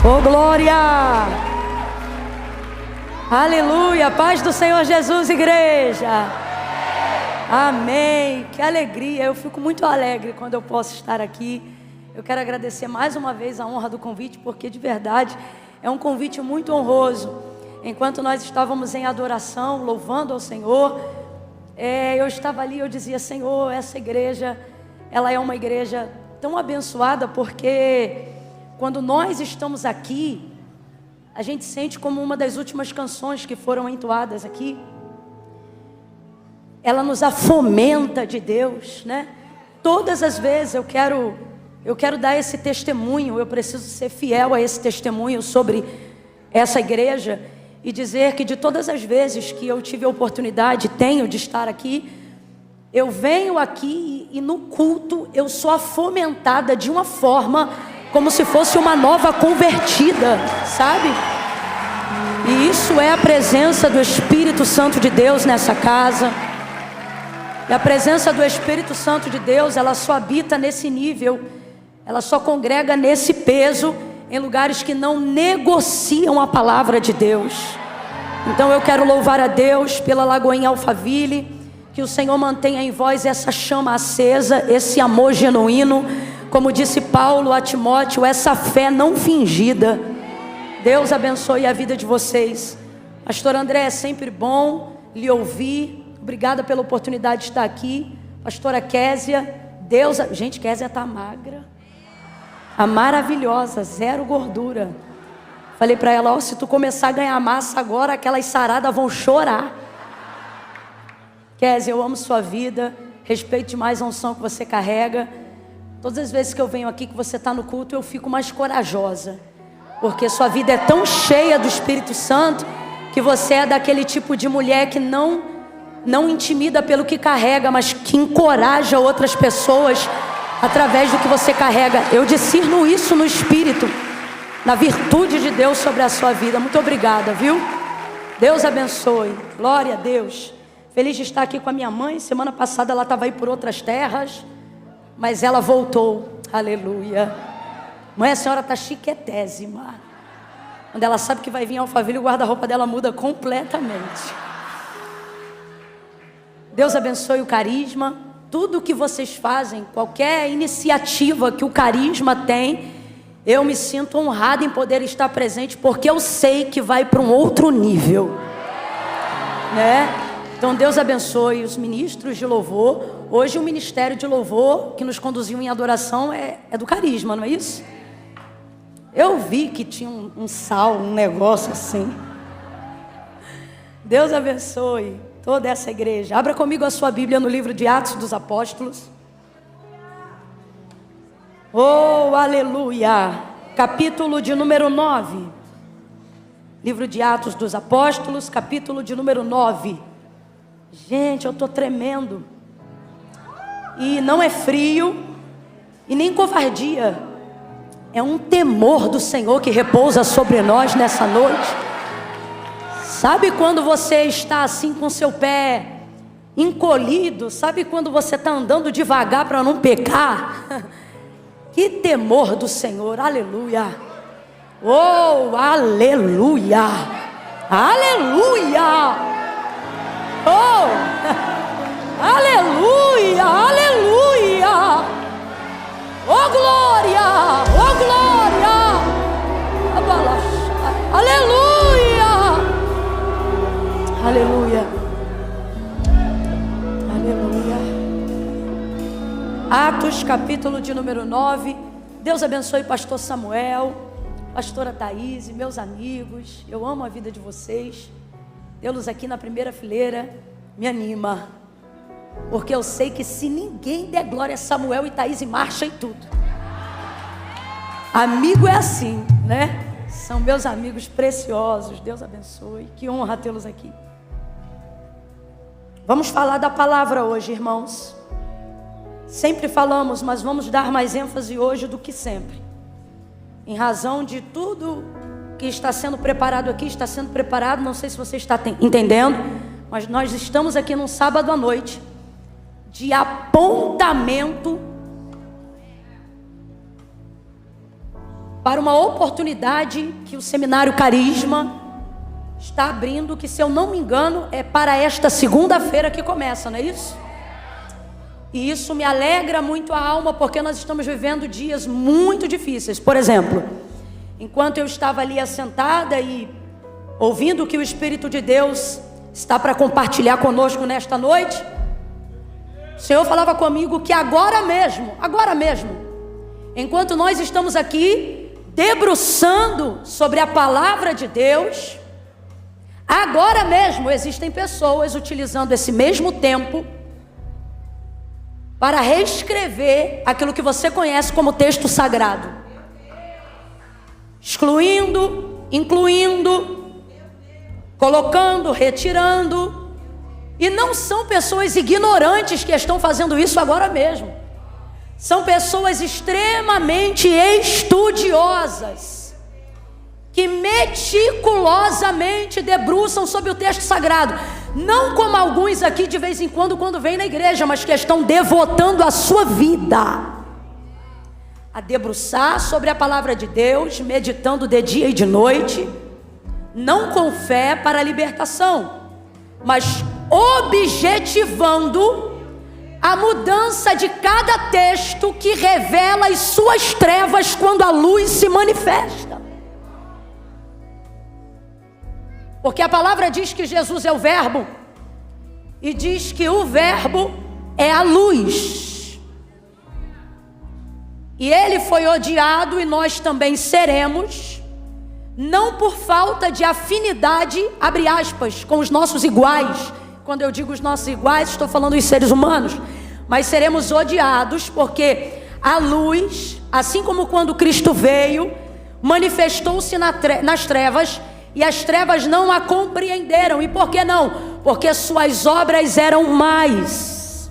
Oh, glória! Aleluia! Paz do Senhor Jesus, igreja! Amém! Que alegria! Eu fico muito alegre quando eu posso estar aqui. Eu quero agradecer mais uma vez a honra do convite, porque de verdade é um convite muito honroso. Enquanto nós estávamos em adoração, louvando ao Senhor, eu estava ali e eu dizia: Senhor, essa igreja, ela é uma igreja tão abençoada, porque quando nós estamos aqui, a gente sente como uma das últimas canções que foram entoadas aqui, ela nos afomenta de Deus, né? Todas as vezes eu quero dar esse testemunho, eu preciso ser fiel a esse testemunho sobre essa igreja e dizer que de todas as vezes que eu tive a oportunidade, tenho de estar aqui, eu venho aqui e no culto eu sou fomentada de uma forma como se fosse uma nova convertida, sabe? E isso é a presença do Espírito Santo de Deus nessa casa. E a presença do Espírito Santo de Deus, ela só habita nesse nível, ela só congrega nesse peso em lugares que não negociam a palavra de Deus. Então eu quero louvar a Deus pela Lagoinha Alphaville, que o Senhor mantenha em vós essa chama acesa, esse amor genuíno, como disse Paulo a Timóteo, essa fé não fingida. Deus abençoe a vida de vocês. Pastor André, é sempre bom lhe ouvir. Obrigada pela oportunidade de estar aqui. Pastora Késia, gente, Késia está magra, a maravilhosa, zero gordura. Falei para ela: se tu começar a ganhar massa agora, aquelas saradas vão chorar. Késia, eu amo sua vida, respeito demais a unção que você carrega. Todas as vezes que eu venho aqui, que você está no culto, eu fico mais corajosa, porque sua vida é tão cheia do Espírito Santo, que você é daquele tipo de mulher que não intimida pelo que carrega, mas que encoraja outras pessoas através do que você carrega. Eu discerno isso no Espírito, na virtude de Deus sobre a sua vida. Muito obrigada, viu? Deus abençoe. Glória a Deus. Feliz de estar aqui com a minha mãe. Semana passada ela estava aí por outras terras, mas ela voltou. Aleluia. Mãe, a senhora está chiquetésima. Quando ela sabe que vai vir Alphaville, o guarda-roupa dela muda completamente. Deus abençoe o Carisma. Tudo que vocês fazem, qualquer iniciativa que o Carisma tem, eu me sinto honrado em poder estar presente, porque eu sei que vai para um outro nível, né? Então Deus abençoe os ministros de louvor. Hoje o ministério de louvor que nos conduziu em adoração é do Carisma, não é isso? Eu vi que tinha um sal, um negócio assim. Deus abençoe toda essa igreja. Abra comigo a sua Bíblia no livro de Atos dos Apóstolos. Oh, aleluia! Capítulo de número 9. Livro de Atos dos Apóstolos, capítulo de número 9. Gente, eu estou tremendo. E não é frio e nem covardia. É um temor do Senhor que repousa sobre nós nessa noite. Sabe quando você está assim com seu pé encolhido? Sabe quando você está andando devagar para não pecar? Que temor do Senhor, aleluia. Oh, aleluia. Aleluia. Oh, aleluia, aleluia. Oh, glória, oh, glória. Aleluia. Aleluia. Aleluia. Atos, capítulo de número 9. Deus abençoe pastor Samuel, pastora Thaís, meus amigos. Eu amo a vida de vocês. Tê-los aqui na primeira fileira me anima, porque eu sei que se ninguém der glória a Samuel e Thaís, marcha e tudo. Amigo é assim, né? São meus amigos preciosos. Deus abençoe. Que honra tê-los aqui. Vamos falar da palavra hoje, irmãos. Sempre falamos, mas vamos dar mais ênfase hoje do que sempre, em razão de tudo que está sendo preparado aqui. Está sendo preparado, não sei se você está entendendo, mas nós estamos aqui num sábado à noite de apontamento para uma oportunidade que o Seminário Carisma está abrindo, que, se eu não me engano, é para esta segunda-feira que começa, não é isso? E isso me alegra muito a alma, porque nós estamos vivendo dias muito difíceis. Por exemplo, enquanto eu estava ali assentada e ouvindo o que o Espírito de Deus está para compartilhar conosco nesta noite, o Senhor falava comigo que agora mesmo, enquanto nós estamos aqui debruçando sobre a palavra de Deus, agora mesmo existem pessoas utilizando esse mesmo tempo para reescrever aquilo que você conhece como texto sagrado, excluindo, incluindo, colocando, retirando. E não são pessoas ignorantes que estão fazendo isso agora mesmo. São pessoas extremamente estudiosas, que meticulosamente debruçam sobre o texto sagrado. Não como alguns aqui de vez em quando vêm na igreja, mas que estão devotando a sua vida a debruçar sobre a palavra de Deus, meditando de dia e de noite, não com fé para a libertação, mas objetivando a mudança de cada texto que revela as suas trevas quando a luz se manifesta. Porque a palavra diz que Jesus é o Verbo, e diz que o Verbo é a luz. E ele foi odiado, e nós também seremos, não por falta de afinidade, abre aspas, com os nossos iguais. Quando eu digo os nossos iguais, estou falando dos seres humanos. Mas seremos odiados porque a luz, assim como quando Cristo veio, manifestou-se nas trevas, e as trevas não a compreenderam. E por que não? Porque suas obras eram mais.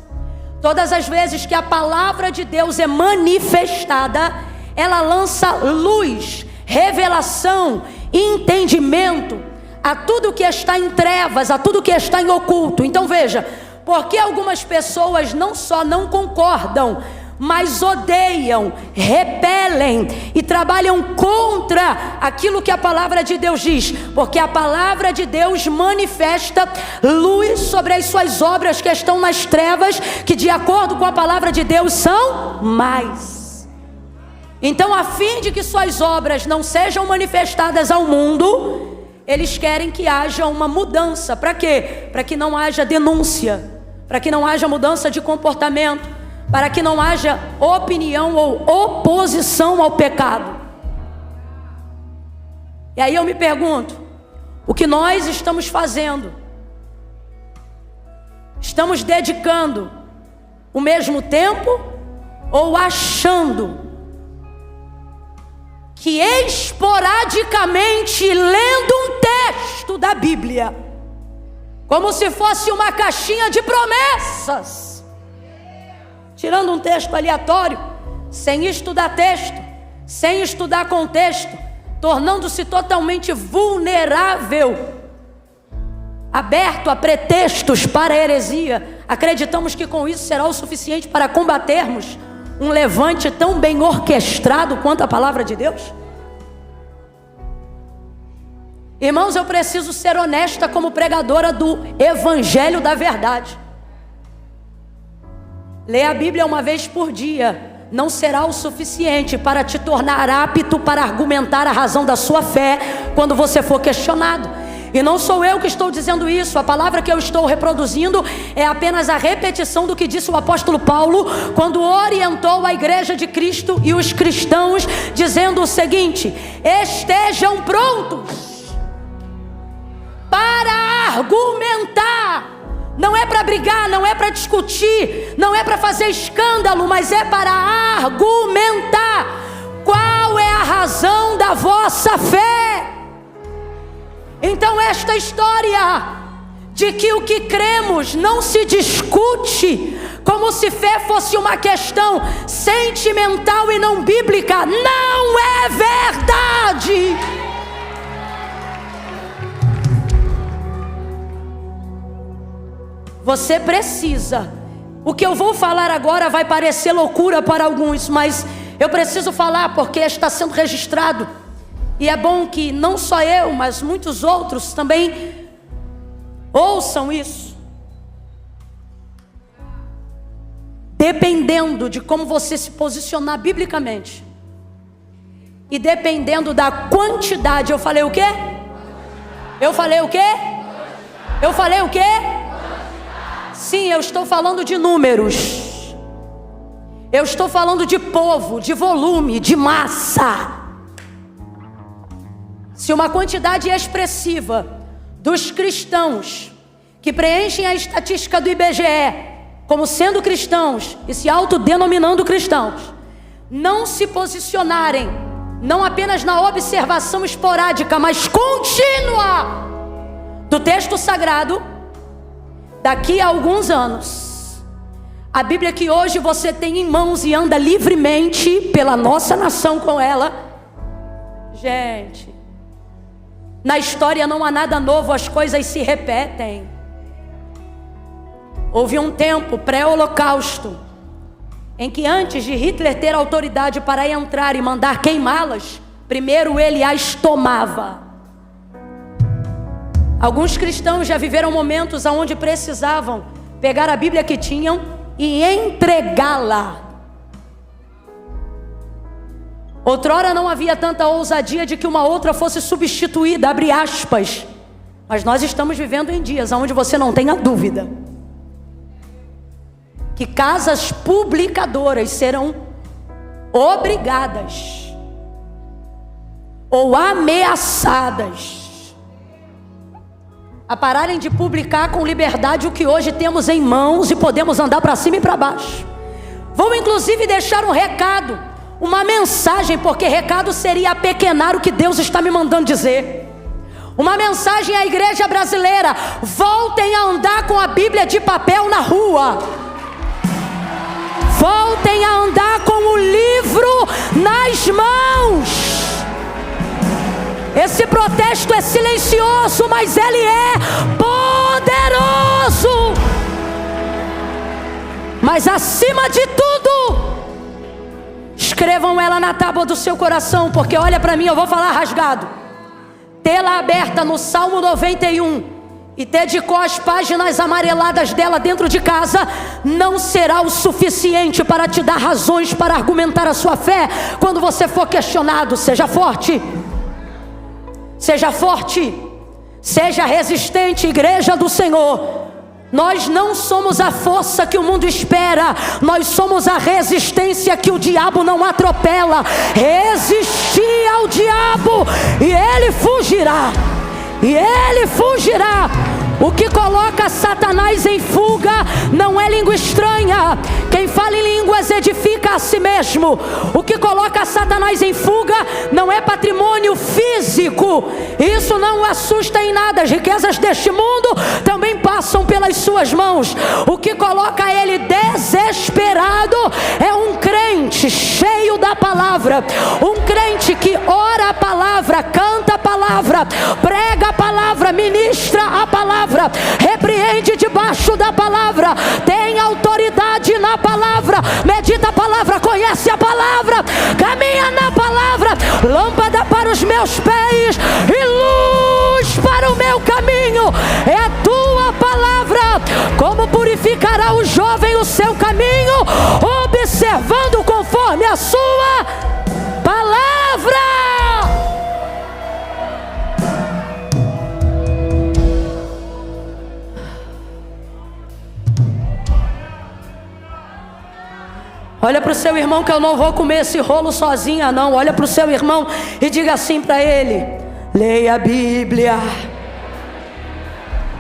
Todas as vezes que a palavra de Deus é manifestada, ela lança luz, revelação, entendimento a tudo que está em trevas, a tudo que está em oculto. Então veja, porque algumas pessoas não só não concordam, mas odeiam, repelem e trabalham contra aquilo que a palavra de Deus diz, porque a palavra de Deus manifesta luz sobre as suas obras que estão nas trevas, que de acordo com a palavra de Deus são mais. Então, a fim de que suas obras não sejam manifestadas ao mundo, eles querem que haja uma mudança. Para quê? Para que não haja denúncia, para que não haja mudança de comportamento, para que não haja opinião ou oposição ao pecado. E aí eu me pergunto, o que nós estamos fazendo? Estamos dedicando o mesmo tempo ou achando que esporadicamente lendo um texto da Bíblia, como se fosse uma caixinha de promessas, tirando um texto aleatório, sem estudar texto, sem estudar contexto, tornando-se totalmente vulnerável, aberto a pretextos para a heresia, acreditamos que com isso será o suficiente para combatermos um levante tão bem orquestrado quanto a palavra de Deus? Irmãos, eu preciso ser honesta como pregadora do Evangelho da Verdade. Ler a Bíblia uma vez por dia não será o suficiente para te tornar apto para argumentar a razão da sua fé quando você for questionado. E não sou eu que estou dizendo isso, a palavra que eu estou reproduzindo é apenas a repetição do que disse o apóstolo Paulo quando orientou a igreja de Cristo e os cristãos, dizendo o seguinte: estejam prontos para argumentar. Não é para brigar, não é para discutir, não é para fazer escândalo, mas é para argumentar qual é a razão da vossa fé. Então esta história de que o que cremos não se discute, como se fé fosse uma questão sentimental e não bíblica, não é verdade. Você precisa. O que eu vou falar agora vai parecer loucura para alguns, mas Eu preciso falar porque está sendo registrado. E é bom que não só eu, mas muitos outros também ouçam isso. Dependendo de como você se posicionar biblicamente, e dependendo da quantidade, eu falei o quê? Eu falei o quê? Eu falei o quê? Sim, eu estou falando de números. Eu estou falando de povo, de volume, de massa. Se uma quantidade expressiva dos cristãos que preenchem a estatística do IBGE como sendo cristãos e se autodenominando cristãos, não se posicionarem, não apenas na observação esporádica, mas contínua do texto sagrado, daqui a alguns anos, a Bíblia que hoje você tem em mãos e anda livremente pela nossa nação com ela, gente, na história não há nada novo, as coisas se repetem. Houve um tempo pré-holocausto em que antes de Hitler ter autoridade para entrar e mandar queimá-las, primeiro ele as tomava. Alguns cristãos já viveram momentos onde precisavam pegar a Bíblia que tinham e entregá-la. Outrora não havia tanta ousadia de que uma outra fosse substituída, abre aspas. Mas nós estamos vivendo em dias onde você não tenha dúvida que casas publicadoras serão obrigadas ou ameaçadas a pararem de publicar com liberdade o que hoje temos em mãos e podemos andar para cima e para baixo. Vou inclusive deixar um recado, uma mensagem, porque recado seria apequenar o que Deus está me mandando dizer. Uma mensagem à igreja brasileira: voltem a andar com a Bíblia de papel na rua. Voltem a andar com o livro nas mãos. Esse protesto é silencioso, mas ele é poderoso. Mas acima de tudo, escrevam ela na tábua do seu coração, porque olha para mim, eu vou falar rasgado. Tê-la aberta no Salmo 91 e dedicou as páginas amareladas dela dentro de casa, não será o suficiente para te dar razões para argumentar a sua fé quando você for questionado. Seja forte, seja forte, seja resistente, igreja do Senhor. Nós não somos a força que o mundo espera, nós somos a resistência que o diabo não atropela. Resistir ao diabo e ele fugirá. E ele fugirá. O que coloca Satanás em fuga não é língua estranha. Quem fala em línguas edifica a si mesmo. O que coloca Satanás em fuga não é patrimônio físico. Isso não o assusta em nada. As riquezas deste mundo também passam pelas suas mãos. O que coloca ele desesperado é um crente cheio da palavra. Um crente que ora a palavra, canta a palavra, prega a palavra, ministra a palavra, repreende debaixo da palavra, tem autoridade na palavra, medita a palavra, conhece a palavra, caminha na palavra. Lâmpada para os meus pés e luz para o meu caminho é a tua palavra. Como purificará o jovem o seu caminho? Observando conforme a sua palavra. Olha para o seu irmão, que eu não vou comer esse rolo sozinha não. Olha para o seu irmão e diga assim para ele: leia a Bíblia.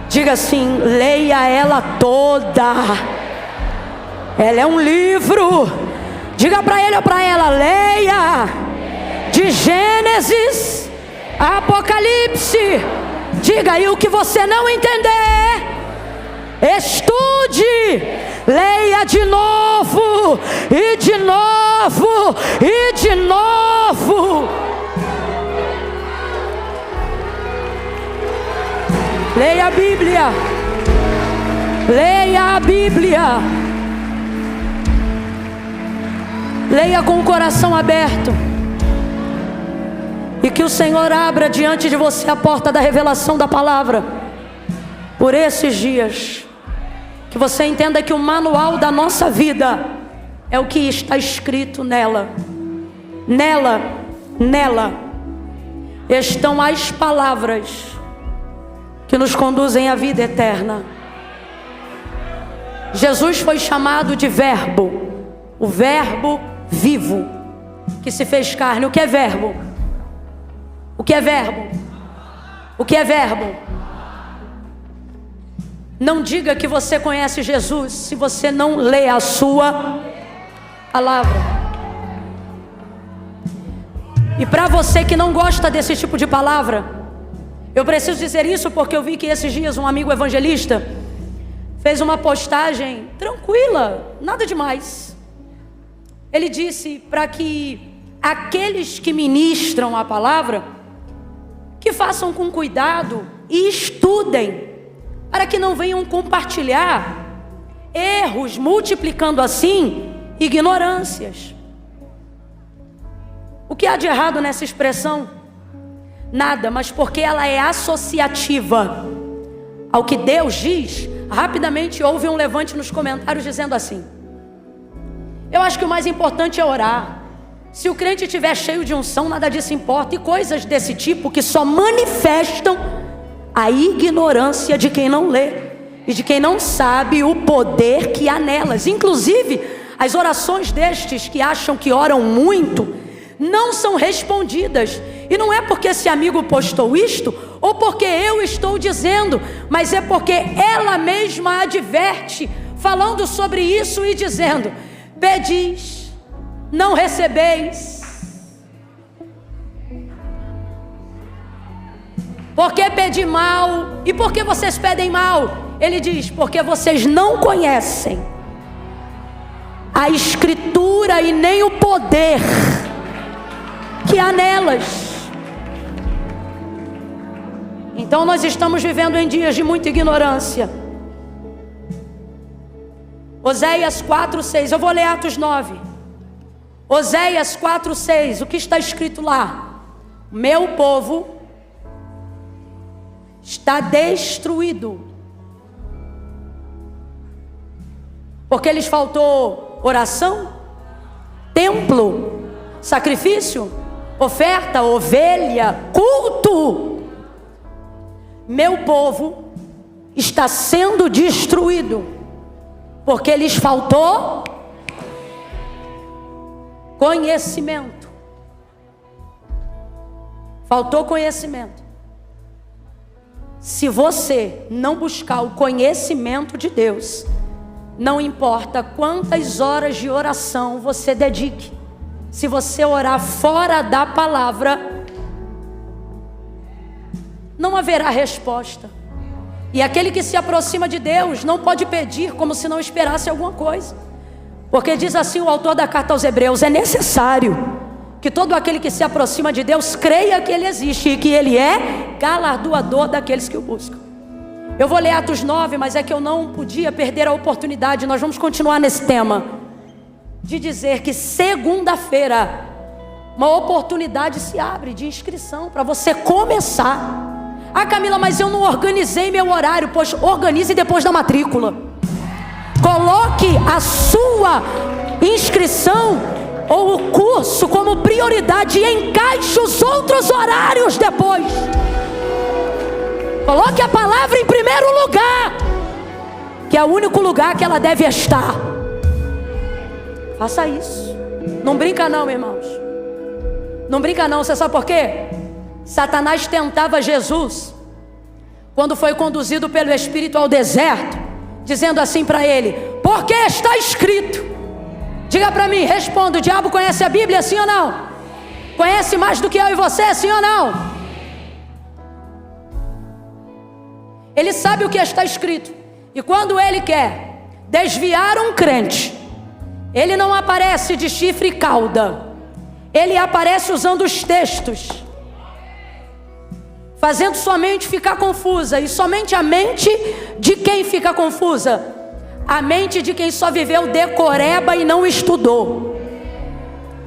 Diga assim: leia ela toda. Ela é um livro. Diga para ele ou para ela: leia de Gênesis a Apocalipse. Diga aí o que você não entender, estude, leia de novo, e de novo, e de novo. Leia a Bíblia. Leia a Bíblia. Leia com o coração aberto. E que o Senhor abra diante de você a porta da revelação da palavra. Por esses dias. Que você entenda que o manual da nossa vida é o que está escrito nela. Nela estão as palavras que nos conduzem à vida eterna. Jesus foi chamado de Verbo, o Verbo vivo, que se fez carne. O que é verbo? O que é verbo? O que é verbo? Não diga que você conhece Jesus se você não lê a sua palavra. E para você que não gosta desse tipo de palavra, eu preciso dizer isso porque eu vi que esses dias um amigo evangelista fez uma postagem tranquila, nada demais. Ele disse para que aqueles que ministram a palavra, que façam com cuidado e estudem, para que não venham compartilhar erros, multiplicando assim ignorâncias. O que há de errado nessa expressão? Nada, mas porque ela é associativa ao que Deus diz. Rapidamente houve um levante nos comentários dizendo assim: eu acho que o mais importante é orar. Se o crente estiver cheio de unção, nada disso importa. E coisas desse tipo que só manifestam a ignorância de quem não lê e de quem não sabe o poder que há nelas. Inclusive, as orações destes que acham que oram muito não são respondidas. E não é porque esse amigo postou isto, ou porque eu estou dizendo, mas é porque ela mesma adverte, falando sobre isso e dizendo: pedis, não recebeis. Por que pedir mal? E por que vocês pedem mal? Ele diz: porque vocês não conhecem a Escritura e nem o poder que há nelas. Então nós estamos vivendo em dias de muita ignorância. Oséias 4:6, eu vou ler Atos 9. Oséias 4:6, o que está escrito lá? Meu povo está destruído, porque lhes faltou oração, templo, sacrifício, oferta, ovelha, culto. Meu povo está sendo destruído, porque lhes faltou conhecimento. Faltou conhecimento. Se você não buscar o conhecimento de Deus, não importa quantas horas de oração você dedique, se você orar fora da palavra, não haverá resposta. E aquele que se aproxima de Deus não pode pedir como se não esperasse alguma coisa. Porque diz assim o autor da carta aos Hebreus: é necessário que todo aquele que se aproxima de Deus creia que Ele existe e que Ele é galardoador daqueles que o buscam. Eu vou ler Atos 9, mas é que eu não podia perder a oportunidade. Nós vamos continuar nesse tema de dizer que segunda-feira uma oportunidade se abre de inscrição para você começar. Ah, Camila, mas eu não organizei meu horário. Pois organize depois da matrícula. Coloque a sua inscrição ou o curso como prioridade e encaixe os outros horários depois. Coloque a palavra em primeiro lugar, que é o único lugar que ela deve estar. Faça isso. Não brinca não, irmãos. Não brinca não. Você sabe por quê? Satanás tentava Jesus quando foi conduzido pelo Espírito ao deserto, dizendo assim para ele: porque está escrito. Diga para mim, responda: o diabo conhece a Bíblia, sim ou não? Conhece mais do que eu e você, sim ou não? Ele sabe o que está escrito. E quando ele quer desviar um crente, ele não aparece de chifre e cauda. Ele aparece usando os textos, fazendo sua mente ficar confusa. E somente a mente de quem fica confusa? A mente de quem só viveu decoreba e não estudou.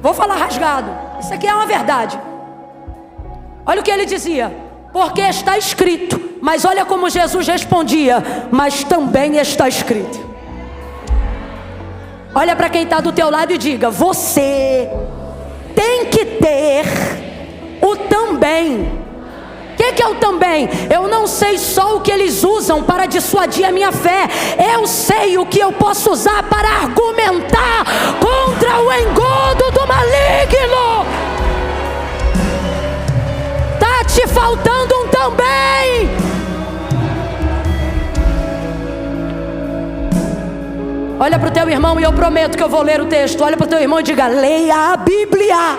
Vou falar rasgado. Isso aqui é uma verdade. Olha o que ele dizia: porque está escrito. Mas olha como Jesus respondia: mas também está escrito. Olha para quem está do teu lado e diga: você tem que ter o também. O que é o também? Eu não sei só o que eles usam para dissuadir a minha fé. Eu sei o que eu posso usar para argumentar contra o engodo do maligno. Está te faltando um também. Olha para o teu irmão e eu prometo que eu vou ler o texto. Olha para o teu irmão e diga: leia a Bíblia.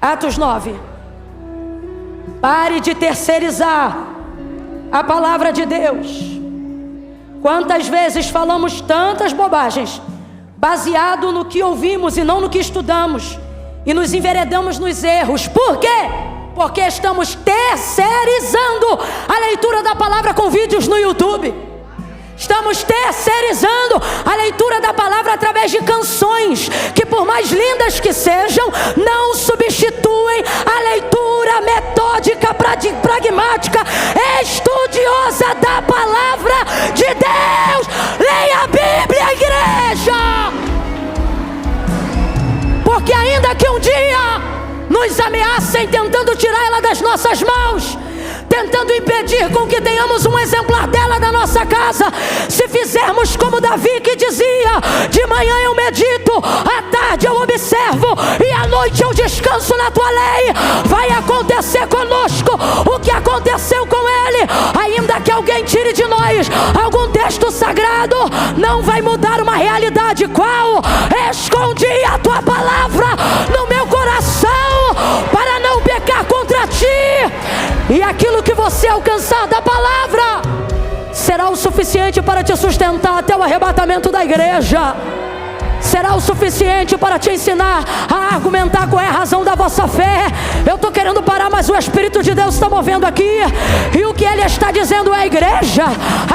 Atos 9. Pare de terceirizar a palavra de Deus. Quantas vezes falamos tantas bobagens, baseado no que ouvimos e não no que estudamos, e nos enveredamos nos erros. Por quê? Porque estamos terceirizando a leitura da palavra com vídeos no YouTube. Estamos terceirizando a leitura da palavra através de canções, que por mais lindas que sejam, não substituem a leitura metódica, pragmática, estudiosa da palavra de Deus. Leia a Bíblia, igreja! Porque ainda que um dia nos ameacem tentando tirar ela das nossas mãos, tentando impedir com que tenhamos um exemplar dela na nossa casa, se fizermos como Davi, que dizia: de manhã eu medito, à tarde eu observo e à noite eu descanso na tua lei, vai acontecer conosco o que aconteceu com ele. Ainda que alguém tire de nós algum texto sagrado, não vai mudar uma realidade. Qual? Escondi a tua palavra no meu coração para não pecar contra ti, e aquilo que você alcançar da palavra será o suficiente para te sustentar até o arrebatamento da igreja. Será o suficiente para te ensinar a argumentar qual é a razão da vossa fé. Eu estou querendo parar, mas o Espírito de Deus está movendo aqui. E o que Ele está dizendo é: igreja,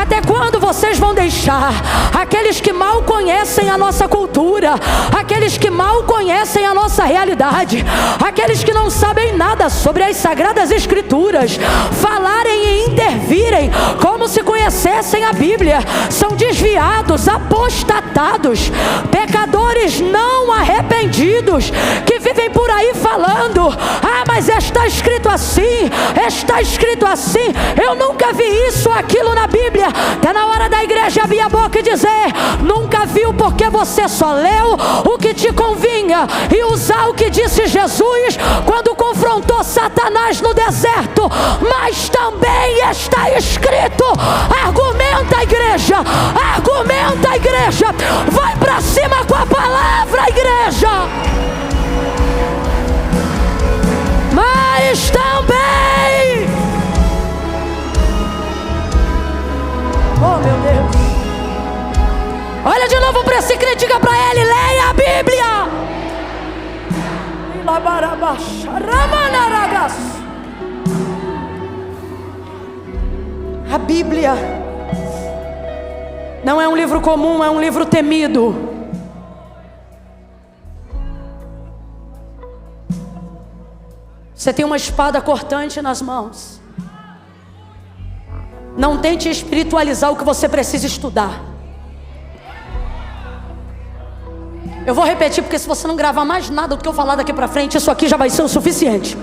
até quando vocês vão deixar aqueles que mal conhecem a nossa cultura, aqueles que mal conhecem a nossa realidade, aqueles que não sabem nada sobre as Sagradas Escrituras, falarem e intervirem como se conhecessem a Bíblia? São desviados, apostatados, pecadores não arrependidos, que vivem por aí falando: ah, mas está escrito assim, está escrito assim. Eu nunca vi isso ou aquilo na Bíblia. Está na hora da igreja abrir a boca e dizer: nunca viu, porque você só leu o que te convinha, e usar o que disse Jesus quando confrontou Satanás no deserto. Mas também está escrito. Argumenta, igreja, argumenta, igreja, vai para cima com a palavra, igreja. Mas também, oh meu Deus, olha de novo para esse crente, diga para ele: leia a Bíblia. A Bíblia não é um livro comum, é um livro temido. Você tem uma espada cortante nas mãos. Não tente espiritualizar o que você precisa estudar. Eu vou repetir, porque se você não gravar mais nada do que eu falar daqui para frente, isso aqui já vai ser o suficiente.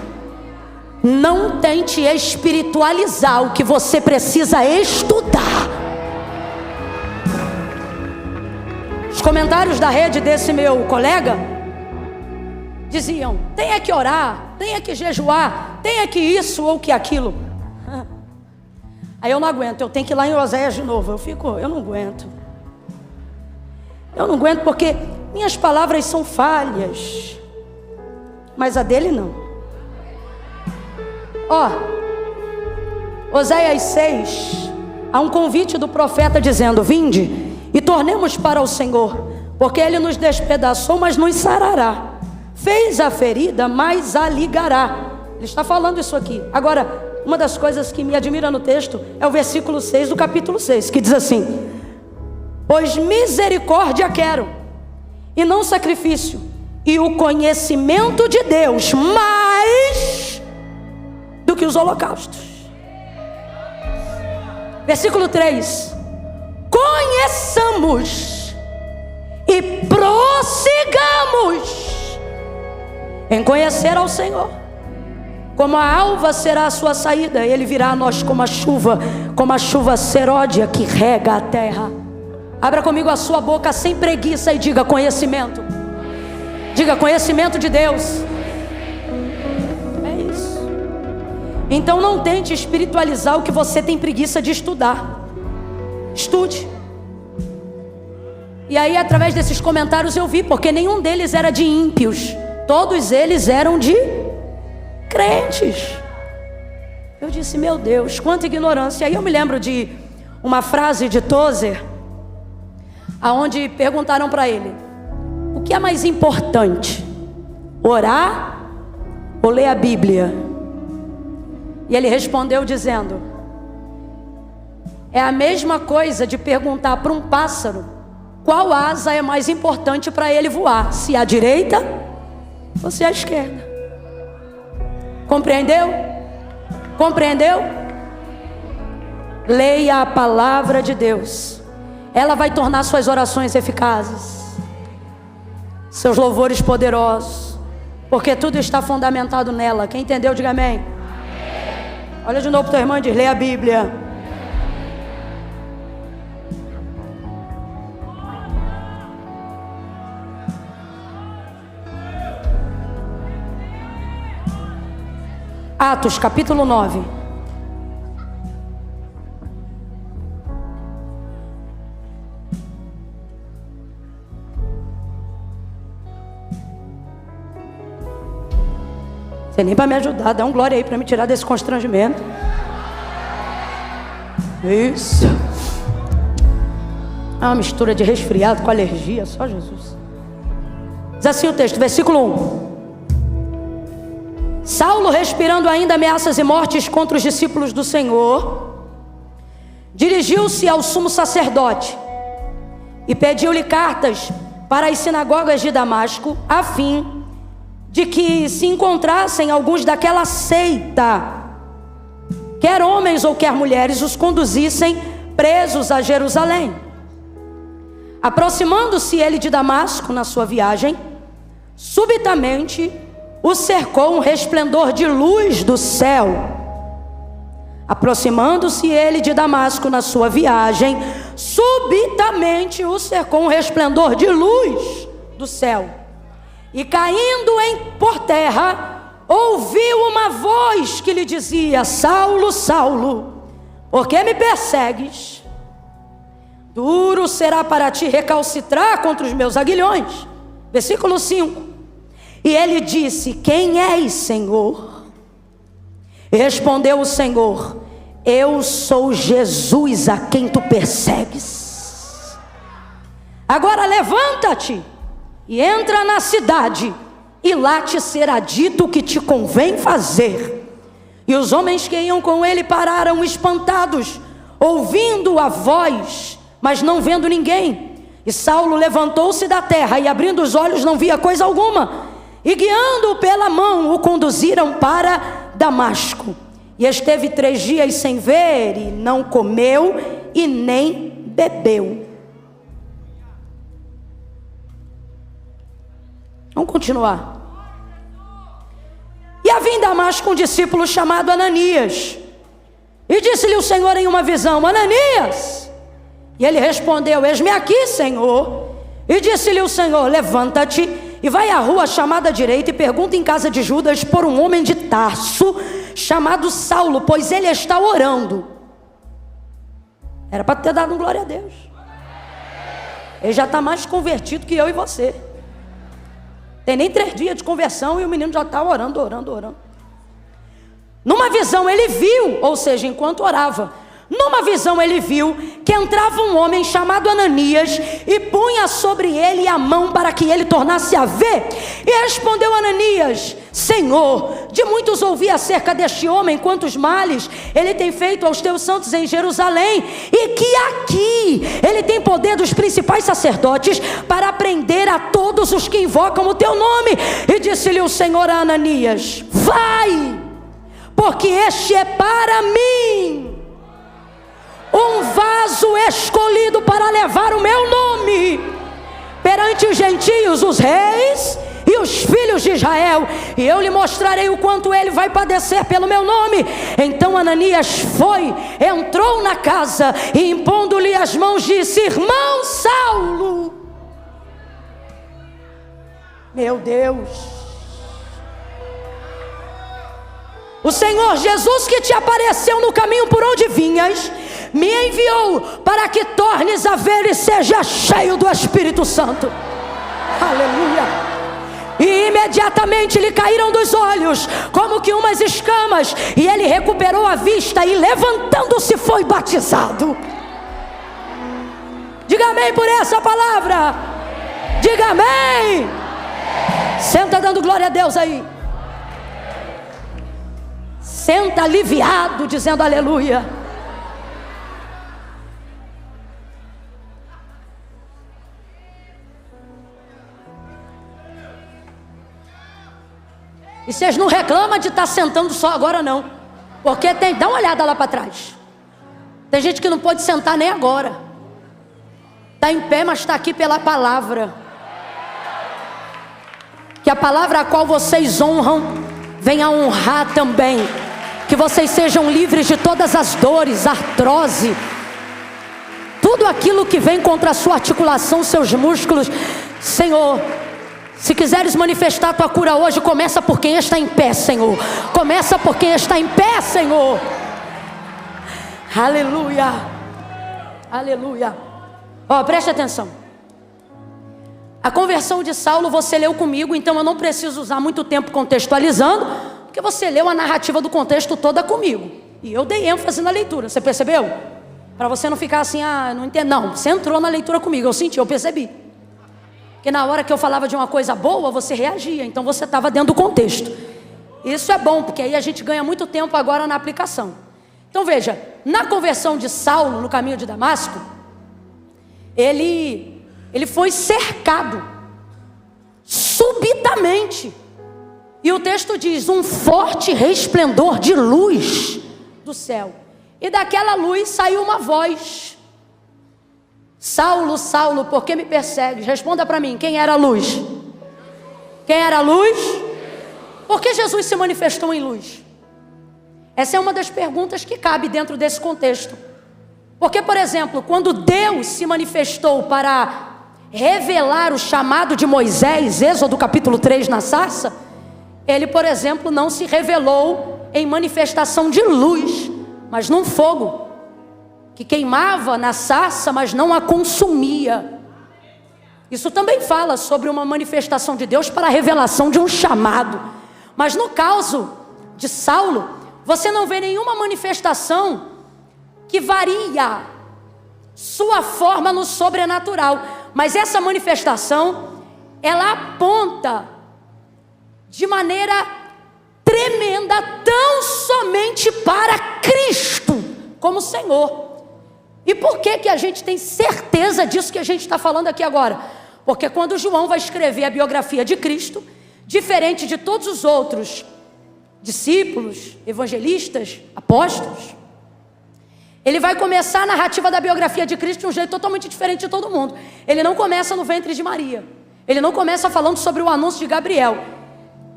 Não tente espiritualizar o que você precisa estudar. Os comentários da rede desse meu colega diziam: tem é que orar, tem é que jejuar, tem é que isso ou que aquilo. Aí eu não aguento, eu tenho que ir lá em Oséias de novo. Eu não aguento. Eu não aguento, porque minhas palavras são falhas, mas a dele não. Ó, Oséias 6, há um convite do profeta dizendo: vinde e tornemos para o Senhor, porque Ele nos despedaçou, mas nos sarará, fez a ferida, mas a ligará. Ele está falando isso aqui. Agora, uma das coisas que me admira no texto é o versículo 6 do capítulo 6, que diz assim: pois misericórdia quero e não sacrifício, e o conhecimento de Deus mais do que os holocaustos. Versículo 3: conheçamos e prossigamos em conhecer ao Senhor. Como a alva será a sua saída, Ele virá a nós como a chuva seródia que rega a terra. Abra comigo a sua boca sem preguiça e diga conhecimento. Diga conhecimento de Deus. É isso. Então não tente espiritualizar o que você tem preguiça de estudar. Estude. E aí, através desses comentários eu vi, porque nenhum deles era de ímpios, todos eles eram de crentes. Eu disse, meu Deus, quanta ignorância. Aí eu me lembro de uma frase de Tozer, aonde perguntaram para ele: o que é mais importante, orar ou ler a Bíblia? E ele respondeu dizendo: é a mesma coisa de perguntar para um pássaro qual asa é mais importante para ele voar, se a direita ou se a esquerda. Compreendeu? Compreendeu? Leia a palavra de Deus. Ela vai tornar suas orações eficazes, seus louvores poderosos, porque tudo está fundamentado nela. Quem entendeu, diga amém. Olha de novo para o teu irmão e diz: leia a Bíblia. Atos capítulo 9. Você nem para me ajudar, dá um glória aí para me tirar desse constrangimento. Isso. É uma mistura de resfriado com alergia, só Jesus. Diz assim o texto, versículo 1. Saulo, respirando ainda ameaças e mortes contra os discípulos do Senhor, dirigiu-se ao sumo sacerdote e pediu-lhe cartas para as sinagogas de Damasco, a fim de que se encontrassem alguns daquela seita, quer homens ou quer mulheres, os conduzissem presos a Jerusalém. Aproximando-se ele de Damasco na sua viagem, subitamente o cercou um resplendor de luz do céu. Aproximando-se ele de Damasco na sua viagem, subitamente o cercou um resplendor de luz do céu. E caindo por terra, ouviu uma voz que lhe dizia: Saulo, Saulo, por que me persegues? Duro será para ti recalcitrar contra os meus aguilhões. Versículo 5. E ele disse: quem és, Senhor? E respondeu o Senhor: eu sou Jesus a quem tu persegues. Agora levanta-te e entra na cidade, e lá te será dito o que te convém fazer. E os homens que iam com ele pararam espantados, ouvindo a voz, mas não vendo ninguém. E Saulo levantou-se da terra e, abrindo os olhos, não via coisa alguma. E guiando-o pela mão, o conduziram para Damasco. E esteve 3 dias sem ver, e não comeu e nem bebeu. Vamos continuar. E havia em Damasco um discípulo chamado Ananias. E disse-lhe o Senhor em uma visão: Ananias! E ele respondeu: eis-me aqui, Senhor. E disse-lhe o Senhor: levanta-te e vai à rua chamada à direita e pergunta em casa de Judas por um homem de Tarso chamado Saulo, pois ele está orando. Era para ter dado um glória a Deus. Ele já está mais convertido que eu e você. Tem nem 3 dias de conversão e o menino já está orando. Numa visão ele viu, ou seja, enquanto orava, Numa visão ele viu que entrava um homem chamado Ananias e punha sobre ele a mão para que ele tornasse a ver. E respondeu Ananias: Senhor, de muitos ouvi acerca deste homem, quantos males ele tem feito aos teus santos em Jerusalém, e que aqui ele tem poder dos principais sacerdotes para prender a todos os que invocam o teu nome. E disse-lhe o Senhor a Ananias: vai, porque este é para mim um vaso escolhido para levar o meu nome perante os gentios, os reis e os filhos de Israel, e eu lhe mostrarei o quanto ele vai padecer pelo meu nome. Então Ananias foi, entrou na casa e, impondo-lhe as mãos, disse: irmão Saulo. Meu Deus, o Senhor Jesus, que te apareceu no caminho por onde vinhas, me enviou para que tornes a ver e seja cheio do Espírito Santo. Aleluia. E imediatamente lhe caíram dos olhos como que umas escamas, e ele recuperou a vista e, levantando-se, foi batizado. Diga amém por essa palavra. Diga amém. Senta dando glória a Deus aí. Senta aliviado, dizendo aleluia. E vocês não reclamam de estar sentando só agora não, porque tem, dá uma olhada lá para trás, tem gente que não pode sentar nem agora, está em pé, mas está aqui pela palavra, que a palavra a qual vocês honram venha honrar também, que vocês sejam livres de todas as dores, artrose, tudo aquilo que vem contra a sua articulação, seus músculos. Senhor, se quiseres manifestar a tua cura hoje, começa por quem está em pé, Senhor. Começa por quem está em pé, Senhor. Aleluia. Aleluia. Ó, preste atenção. A conversão de Saulo você leu comigo, então eu não preciso usar muito tempo contextualizando, porque você leu a narrativa do contexto toda comigo. E eu dei ênfase na leitura, você percebeu? Para você não ficar assim, não entendo. Não, você entrou na leitura comigo, eu senti, eu percebi. Porque na hora que eu falava de uma coisa boa, você reagia, então você estava dentro do contexto. Isso é bom, porque aí a gente ganha muito tempo agora na aplicação. Então veja, na conversão de Saulo no caminho de Damasco, ele foi cercado subitamente, e o texto diz: um forte resplendor de luz do céu, e daquela luz saiu uma voz: Saulo, Saulo, por que me persegues? Responda para mim, quem era a luz? Quem era a luz? Por que Jesus se manifestou em luz? Essa é uma das perguntas que cabe dentro desse contexto. Porque, por exemplo, quando Deus se manifestou para revelar o chamado de Moisés, Êxodo capítulo 3 na sarça, ele, por exemplo, não se revelou em manifestação de luz, mas num fogo que queimava na sarça, mas não a consumia. Isso também fala sobre uma manifestação de Deus para a revelação de um chamado. Mas no caso de Saulo, você não vê nenhuma manifestação que varia sua forma no sobrenatural. Mas essa manifestação, ela aponta de maneira tremenda tão somente para Cristo como Senhor. E por que a gente tem certeza disso que a gente está falando aqui agora? Porque quando João vai escrever a biografia de Cristo, diferente de todos os outros discípulos, evangelistas, apóstolos, ele vai começar a narrativa da biografia de Cristo de um jeito totalmente diferente de todo mundo. Ele não começa no ventre de Maria, ele não começa falando sobre o anúncio de Gabriel.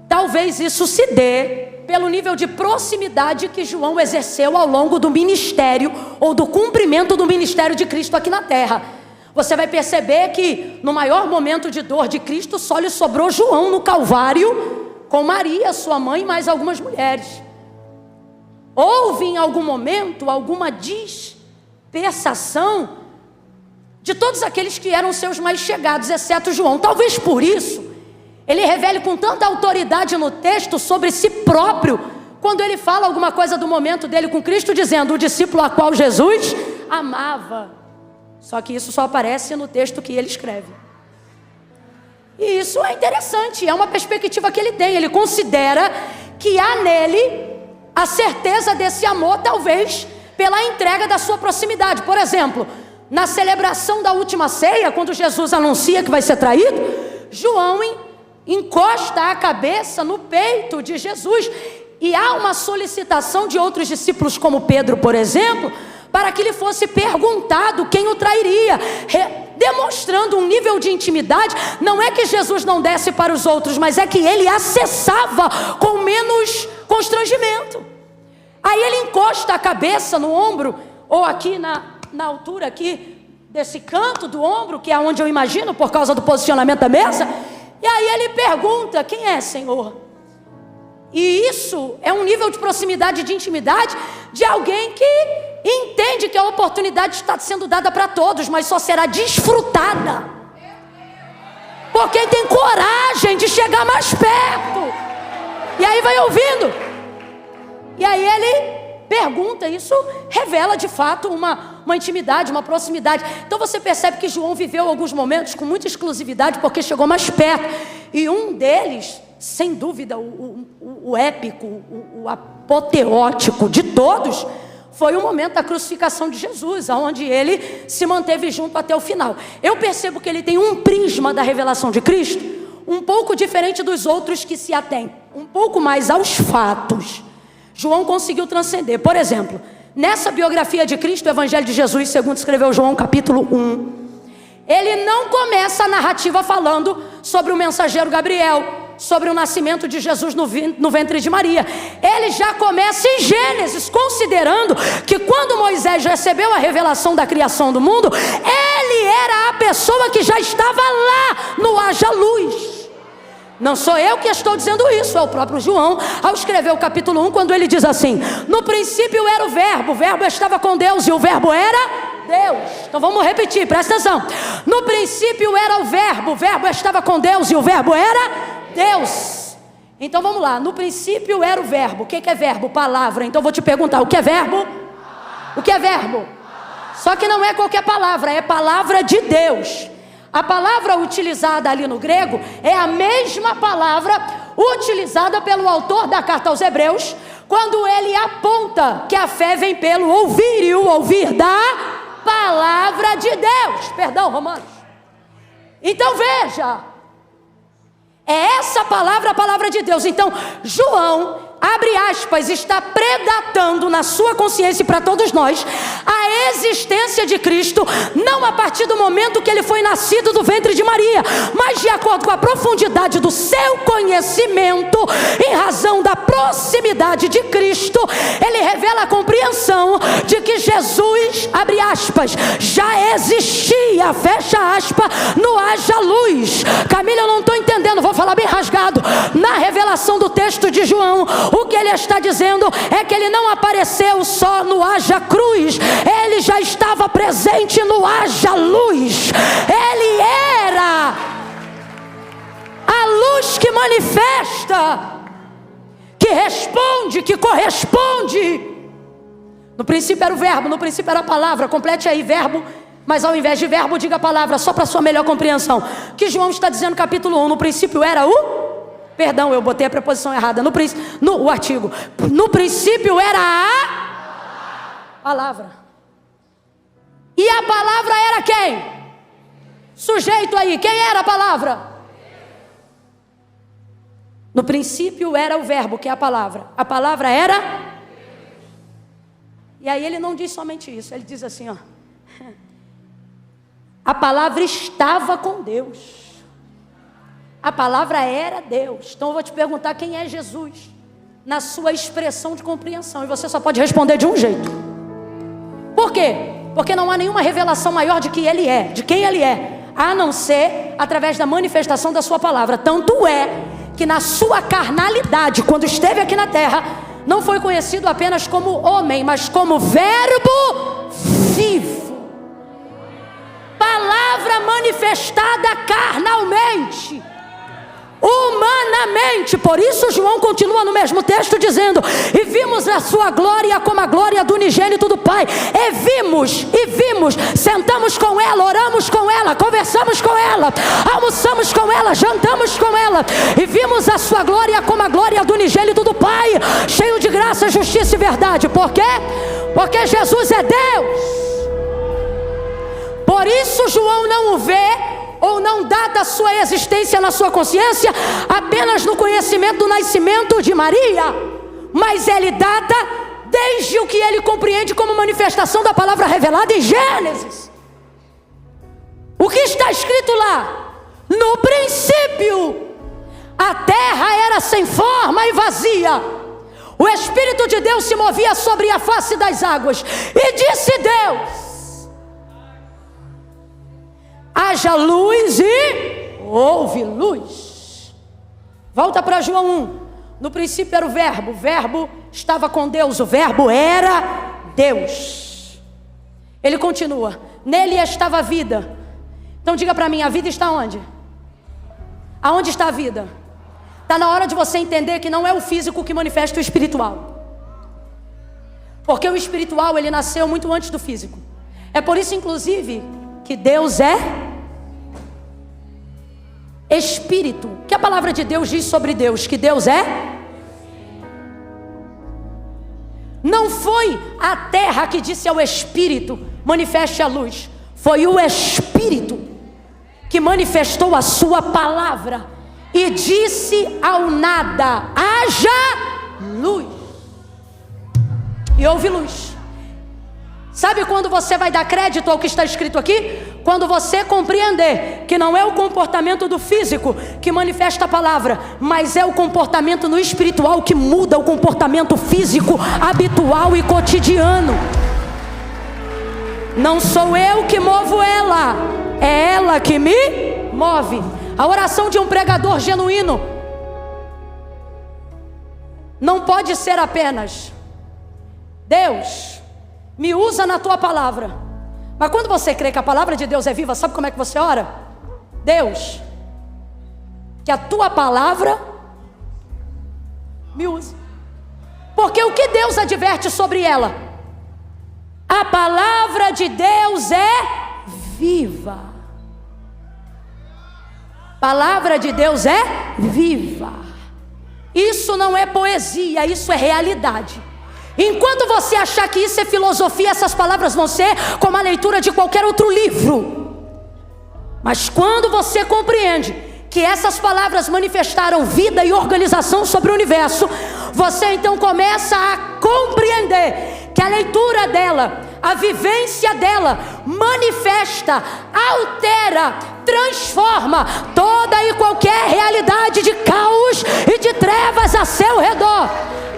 Talvez isso se dê pelo nível de proximidade que João exerceu ao longo do ministério, ou do cumprimento do ministério de Cristo aqui na terra. Você vai perceber que no maior momento de dor de Cristo, só lhe sobrou João no Calvário, com Maria, sua mãe, e mais algumas mulheres. Houve em algum momento alguma dispersação de todos aqueles que eram seus mais chegados, exceto João. Talvez por isso ele revele com tanta autoridade no texto sobre si próprio, quando ele fala alguma coisa do momento dele com Cristo, dizendo o discípulo a qual Jesus amava. Só que isso só aparece no texto que ele escreve. E isso é interessante, é uma perspectiva que ele tem. Ele considera que há nele a certeza desse amor, talvez pela entrega da sua proximidade. Por exemplo, na celebração da última ceia, quando Jesus anuncia que vai ser traído, João encosta a cabeça no peito de Jesus. E há uma solicitação de outros discípulos, como Pedro, por exemplo, para que lhe fosse perguntado quem o trairia, demonstrando um nível de intimidade. Não é que Jesus não desse para os outros, mas é que ele acessava com menos constrangimento. Aí ele encosta a cabeça no ombro, ou aqui na altura aqui desse canto do ombro, que é onde eu imagino, por causa do posicionamento da mesa. E aí ele pergunta: quem é, Senhor? E isso é um nível de proximidade, de intimidade, de alguém que entende que a oportunidade está sendo dada para todos, mas só será desfrutada por quem tem coragem de chegar mais perto. E aí vai ouvindo. E aí ele pergunta. Isso revela de fato uma intimidade, uma proximidade. Então você percebe que João viveu alguns momentos com muita exclusividade, porque chegou mais perto. E um deles, sem dúvida, o épico, o apoteótico de todos, foi o momento da crucificação de Jesus, onde ele se manteve junto até o final. Eu percebo que ele tem um prisma da revelação de Cristo um pouco diferente dos outros que se atém um pouco mais aos fatos. João conseguiu transcender. Por exemplo, nessa biografia de Cristo, o Evangelho de Jesus, segundo escreveu João, capítulo 1, ele não começa a narrativa falando sobre o mensageiro Gabriel, sobre o nascimento de Jesus no ventre de Maria. Ele já começa em Gênesis, considerando que quando Moisés recebeu a revelação da criação do mundo, ele era a pessoa que já estava lá no haja luz. Não sou eu que estou dizendo isso, é o próprio João, ao escrever o capítulo 1, quando ele diz assim: no princípio era o verbo estava com Deus e o verbo era Deus. Então vamos repetir, presta atenção. No princípio era o verbo estava com Deus e o verbo era Deus. Então vamos lá, no princípio era o verbo. O que é verbo? Palavra. Então vou te perguntar, o que é verbo? O que é verbo? Só que não é qualquer palavra, é palavra de Deus. A palavra utilizada ali no grego é a mesma palavra utilizada pelo autor da carta aos Hebreus, quando ele aponta que a fé vem pelo ouvir, e o ouvir da palavra de Deus. Perdão, Romanos. Então veja, é essa palavra a palavra de Deus. Então João, abre aspas, está predatando na sua consciência e para todos nós a existência de Cristo, não a partir do momento que ele foi nascido do ventre de Maria, mas de acordo com a profundidade do seu conhecimento, em razão da proximidade de Cristo, ele revela a compreensão de que Jesus, abre aspas, já existia, fecha aspas, no haja luz. Camila, eu não estou entendendo, vou falar bem rasgado. Na revelação do texto de João, o que ele está dizendo é que ele não apareceu só no haja cruz, ele já estava presente no haja luz. Ele era a luz que manifesta, que responde, que corresponde. No princípio era o verbo, no princípio era a palavra. Complete aí, verbo, mas ao invés de verbo diga palavra, só para sua melhor compreensão. O que João está dizendo no capítulo 1, no princípio era o... Perdão, eu botei a preposição errada o artigo. No princípio era a palavra. E a palavra era quem? Sujeito aí, quem era a palavra? No princípio era o verbo, que é a palavra. A palavra era... E aí ele não diz somente isso, ele diz assim, ó. A palavra estava com Deus. A palavra era Deus. Então eu vou te perguntar quem é Jesus, na sua expressão de compreensão. E você só pode responder de um jeito. Por quê? Porque não há nenhuma revelação maior de que Ele é, de quem Ele é, a não ser através da manifestação da sua palavra. Tanto é que na sua carnalidade, quando esteve aqui na terra, não foi conhecido apenas como homem, mas como verbo vivo. Palavra manifestada carnalmente. humanamente. Por isso João continua no mesmo texto dizendo: e vimos a sua glória como a glória do unigênito do Pai. E vimos, sentamos com ela, oramos com ela, conversamos com ela, almoçamos com ela, jantamos com ela, e vimos a sua glória como a glória do unigênito do Pai, cheio de graça, justiça e verdade. Por quê? Porque Jesus é Deus. Por isso João não o vê, ou não dá da sua existência na sua consciência apenas no conhecimento do nascimento de Maria, mas ele data desde o que ele compreende como manifestação da palavra revelada em Gênesis. O que está escrito lá? No princípio, a terra era sem forma e vazia, o Espírito de Deus se movia sobre a face das águas, e disse Deus: haja luz, e houve luz. Volta para João 1. No princípio era o verbo estava com Deus, o verbo era Deus. Ele continua: nele estava a vida. Então diga para mim, a vida está onde? Aonde está a vida? Está na hora de você entender que não é o físico que manifesta o espiritual, porque o espiritual ele nasceu muito antes do físico. É por isso inclusive que Deus é Espírito. O que a palavra de Deus diz sobre Deus? Que Deus é. Não foi a terra que disse ao Espírito: manifeste a luz. Foi o Espírito que manifestou a sua palavra e disse ao nada: haja luz. E houve luz. Sabe quando você vai dar crédito ao que está escrito aqui? Quando você compreender que não é o comportamento do físico que manifesta a palavra, mas é o comportamento no espiritual que muda o comportamento físico habitual e cotidiano. Não sou eu que movo ela, é ela que me move. A oração de um pregador genuíno não pode ser apenas: Deus, me usa na tua palavra. Mas quando você crê que a palavra de Deus é viva, sabe como é que você ora? Deus, que a tua palavra me use. Porque o que Deus adverte sobre ela? A palavra de Deus é viva. Palavra de Deus é viva. Isso não é poesia, isso é realidade. Enquanto você achar que isso é filosofia, essas palavras vão ser como a leitura de qualquer outro livro. Mas quando você compreende que essas palavras manifestaram vida e organização sobre o universo, você então começa a compreender que a leitura dela, a vivência dela, manifesta, altera, transforma toda e qualquer realidade de caos e de trevas a seu redor.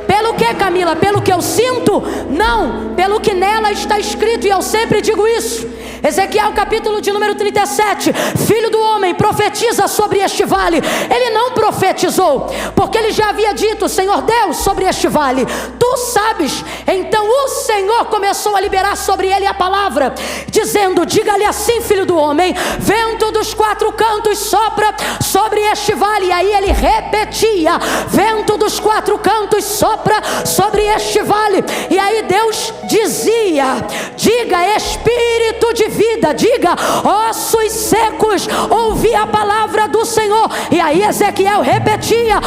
Pelo que, Camila? Pelo que eu sinto? Não, pelo que nela está escrito, e eu sempre digo isso. Ezequiel capítulo de número 37, filho do homem, profetiza sobre este vale. Ele não profetizou, porque ele já havia dito: Senhor Deus, sobre este vale, tu sabes. Então o Senhor começou a liberar sobre ele a palavra, dizendo: diga-lhe assim, filho do homem, vento dos quatro cantos sopra sobre este vale. E aí ele repetia: vento dos quatro cantos sopra sobre este vale. E aí Deus dizia: diga, espírito de vida, diga, ossos secos, ouvi a palavra do Senhor. E aí Ezequiel repetia: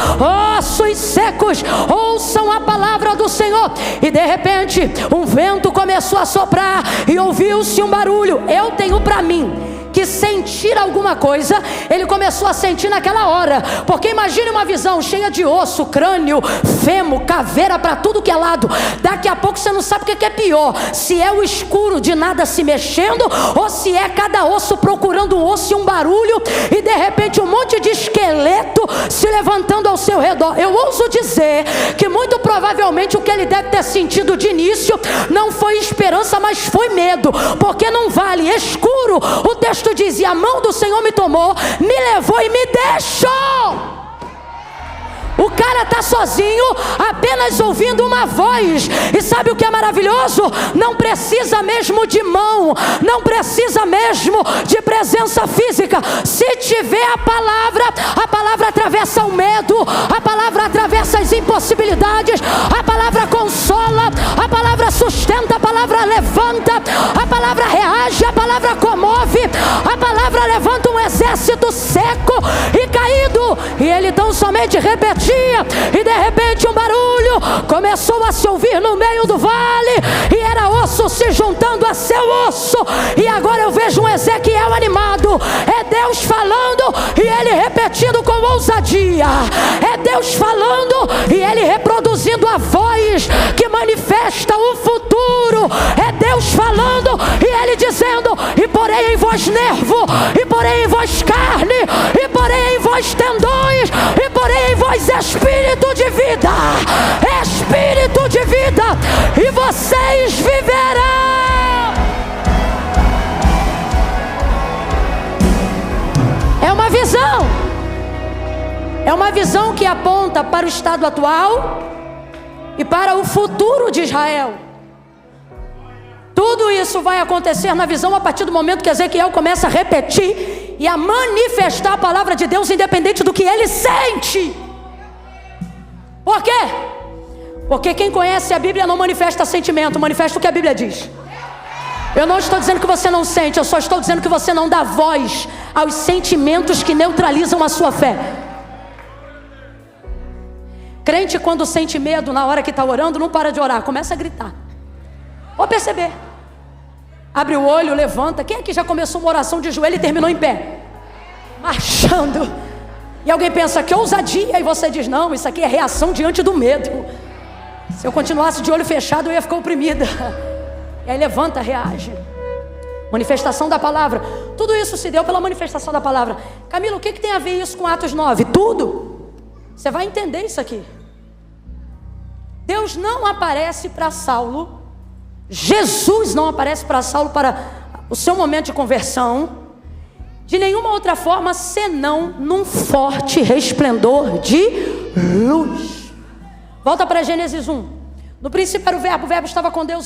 ossos secos, ouçam a palavra do Senhor. E de repente um vento começou a soprar e ouviu-se um barulho. Eu tenho para mim que sentir alguma coisa ele começou a sentir naquela hora, porque imagine uma visão cheia de osso, crânio, fêmur, caveira para tudo que é lado. Daqui a pouco você não sabe o que é pior, se é o escuro de nada se mexendo, ou se é cada osso procurando um osso e um barulho, e de repente um monte de esqueleto se levantando ao seu redor. Eu ouso dizer que muito provavelmente o que ele deve ter sentido de início não foi esperança, mas foi medo, porque num vale escuro, o texto diz: e a mão do Senhor me tomou, me levou e me deixou. O cara está sozinho, apenas ouvindo uma voz. E sabe o que é maravilhoso? Não precisa mesmo de mão, não precisa mesmo de presença física. Se tiver a palavra atravessa o medo, a palavra atravessa as impossibilidades, a palavra consola, a palavra sustenta, a palavra levanta, a palavra reage, a palavra comove, a palavra levanta um exército seco e caído. E ele tão somente repetia, e de repente um barulho começou a se ouvir no meio do vale, e era osso se juntando a seu osso. E agora eu vejo um Ezequiel animado. É Deus falando e ele repetindo com ousadia. É Deus falando e ele reproduzindo a voz que manifesta o futuro. É Deus falando e ele dizendo: e porém em vós nervo, e porém em vós carne, e porém em vós tendões, e porém em vós espírito de vida. Espírito de vida, e vocês viverão. É uma visão. É uma visão que aponta para o estado atual e para o futuro de Israel. Tudo isso vai acontecer na visão a partir do momento que Ezequiel começa a repetir e a manifestar a palavra de Deus, independente do que ele sente. Por quê? Porque quem conhece a Bíblia não manifesta sentimento, manifesta o que a Bíblia diz. Eu não estou dizendo que você não sente, eu só estou dizendo que você não dá voz aos sentimentos que neutralizam a sua fé. Crente, quando sente medo na hora que está orando, não para de orar, começa a gritar. Pode perceber. Abre o olho, levanta. Quem aqui já começou uma oração de joelho e terminou em pé? Marchando. E alguém pensa, que ousadia. E você diz, não, isso aqui é reação diante do medo. Se eu continuasse de olho fechado, eu ia ficar oprimida. E aí levanta, reage. Manifestação da palavra. Tudo isso se deu pela manifestação da palavra. Camila, o que tem a ver isso com Atos 9? Tudo. Você vai entender isso aqui. Deus não aparece para Saulo. Jesus não aparece para Saulo para o seu momento de conversão de nenhuma outra forma senão num forte resplendor de luz. Volta para Gênesis 1. No princípio era o verbo estava com Deus,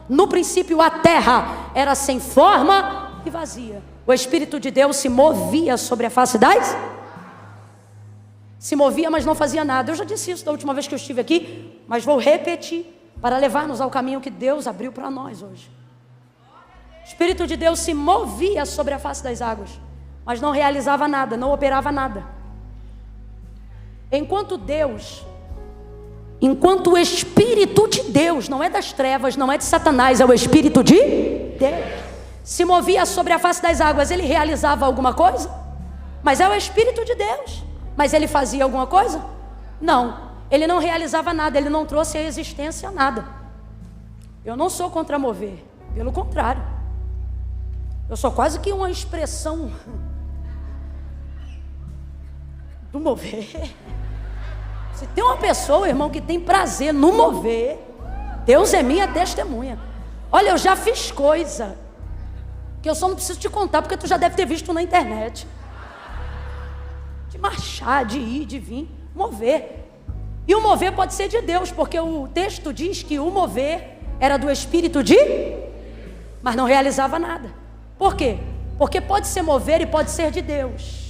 no princípio a terra era sem forma e vazia. O Espírito de Deus se movia sobre a face das... Se movia, mas não fazia nada. Eu já disse isso da última vez que eu estive aqui, mas vou repetir para levar-nos ao caminho que Deus abriu para nós hoje. O Espírito de Deus se movia sobre a face das águas, mas não realizava nada, não operava nada. Enquanto o Espírito de Deus, não é das trevas, não é de Satanás, é o Espírito de Deus, se movia sobre a face das águas, ele realizava alguma coisa? Mas é o Espírito de Deus. Mas ele fazia alguma coisa? Não, ele não realizava nada, ele não trouxe à existência nada. Eu não sou contra mover, pelo contrário. Eu sou quase que uma expressão do mover. Se tem uma pessoa, irmão, que tem prazer no mover, Deus é minha testemunha. Olha, eu já fiz coisa que eu só não preciso te contar, porque tu já deve ter visto na internet. De marchar, de ir, de vir, mover. E o mover pode ser de Deus, porque o texto diz que o mover era do Espírito de... mas não realizava nada. Por quê? Porque pode ser mover e pode ser de Deus.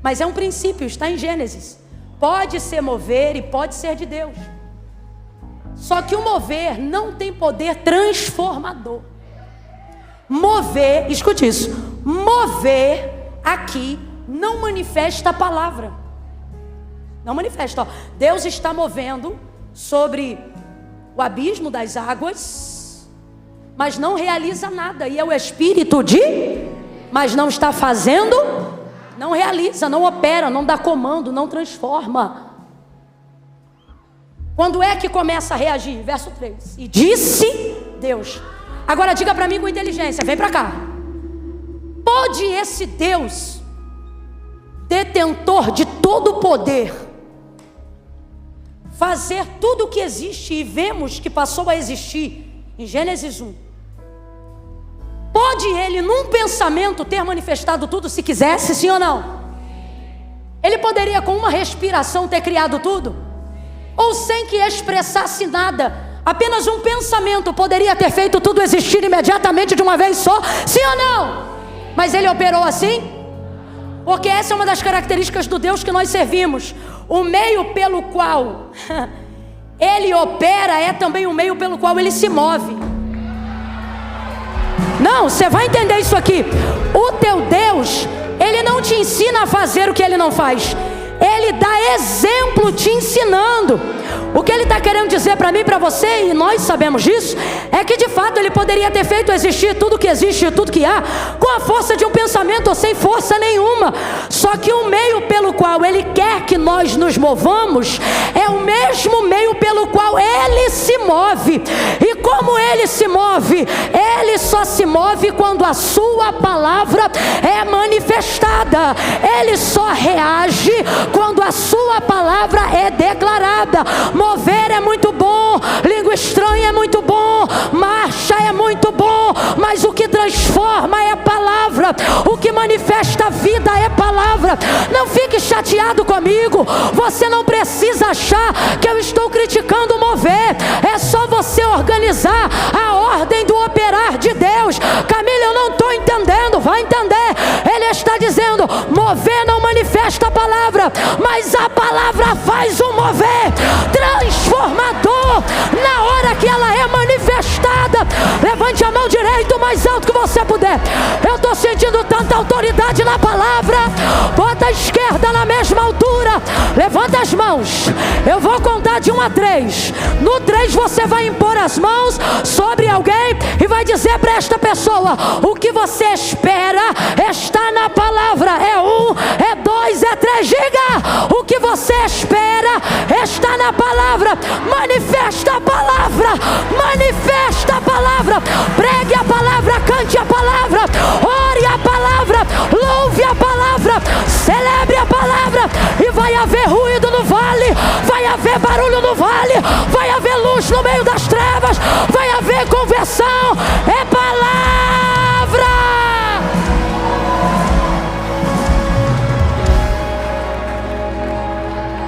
Mas é um princípio, está em Gênesis. Pode ser mover e pode ser de Deus. Só que o mover não tem poder transformador. Mover, escute isso, mover aqui não manifesta a palavra. Não manifesta, ó. Deus está movendo sobre o abismo das águas, mas não realiza nada. E é o Espírito de... mas não está fazendo, não realiza, não opera, não dá comando, não transforma. Quando é que começa a reagir? Verso 3. E disse Deus. Agora diga para mim com inteligência, vem para cá. Pode esse Deus, detentor de todo o poder, fazer tudo o que existe e vemos que passou a existir em Gênesis 1? Pode ele num pensamento ter manifestado tudo se quisesse, sim ou não? Ele poderia com uma respiração ter criado tudo? Ou sem que expressasse nada, apenas um pensamento poderia ter feito tudo existir imediatamente de uma vez só? Sim ou não? Mas ele operou assim? Porque essa é uma das características do Deus que nós servimos. O meio pelo qual ele opera é também o meio pelo qual ele se move. Não, você vai entender isso aqui. O teu Deus, ele não te ensina a fazer o que ele não faz. Ele dá exemplo te ensinando. O que ele está querendo dizer para mim e para você, e nós sabemos disso, é que de fato ele poderia ter feito existir tudo que existe e tudo que há com a força de um pensamento ou sem força nenhuma. Só que o meio pelo qual ele quer que nós nos movamos é o mesmo meio pelo qual ele se move. E como ele se move? Ele só se move quando a sua palavra é manifestada. Ele só reage quando a sua palavra é declarada. Mover é muito bom, língua estranha é muito bom, marcha é muito bom, mas o que transforma é a palavra, o que manifesta a vida é a palavra. Não fique chateado comigo, você não precisa achar que eu estou criticando o mover, é só você organizar a ordem do operar de Deus. Camila, eu não estou entendendo, vai entender. Ele está dizendo, mover não manifesta a palavra, mas a palavra faz o mover transformador na hora que ela é manifestada. Levante a mão direita o mais alto que você puder. Eu estou sentindo tanta autoridade na palavra. Bota a esquerda na mesma altura, levanta as mãos. Eu vou contar de 1 a 3. No 3 você vai impor as mãos sobre alguém e vai dizer para esta pessoa: o que você espera está na palavra. É 1, é 2, é 3. Diga: o que você espera está na palavra. Manifesta a palavra, manifesta a palavra. Pregue a palavra, cante a palavra, ore a palavra, louve a palavra, celebre a palavra. E vai haver ruído no vale, vai haver barulho no vale, vai haver luz no meio das trevas, vai haver conversão. É palavra.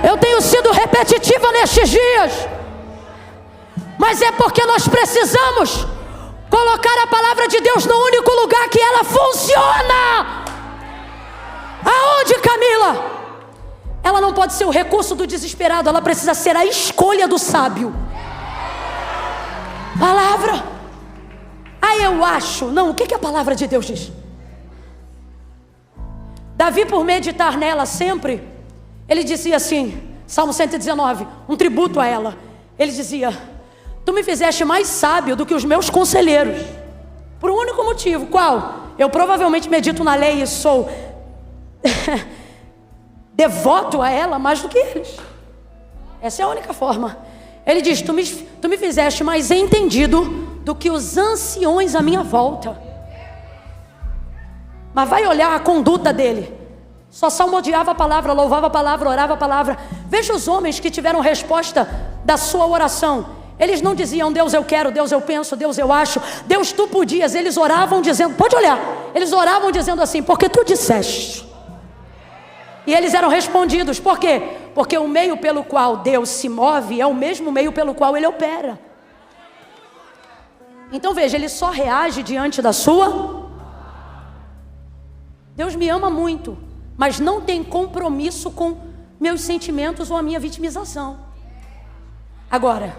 Eu tenho sido repetitiva nestes dias, mas é porque nós precisamos colocar a palavra de Deus no único lugar que ela funciona. Aonde, Camila? Ela não pode ser o recurso do desesperado, ela precisa ser a escolha do sábio. Palavra. Aí eu acho, não, o que a palavra de Deus diz? Davi, por meditar nela sempre, ele dizia assim, Salmo 119, um tributo a ela. Ele dizia: tu me fizeste mais sábio do que os meus conselheiros. Por um único motivo, qual? Eu provavelmente medito na lei e sou devoto a ela mais do que eles. Essa é a única forma. Ele diz: tu me fizeste mais entendido do que os anciões à minha volta. Mas vai olhar a conduta dele. Só salmodiava a palavra, louvava a palavra, orava a palavra. Veja os homens que tiveram resposta da sua oração. Eles não diziam: Deus eu quero, Deus eu penso, Deus eu acho, Deus tu podias. Eles oravam dizendo, pode olhar, eles oravam dizendo assim: porque tu disseste. E eles eram respondidos. Por quê? Porque o meio pelo qual Deus se move é o mesmo meio pelo qual ele opera. Então veja, ele só reage diante da sua. Deus me ama muito, mas não tem compromisso com meus sentimentos ou a minha vitimização. Agora,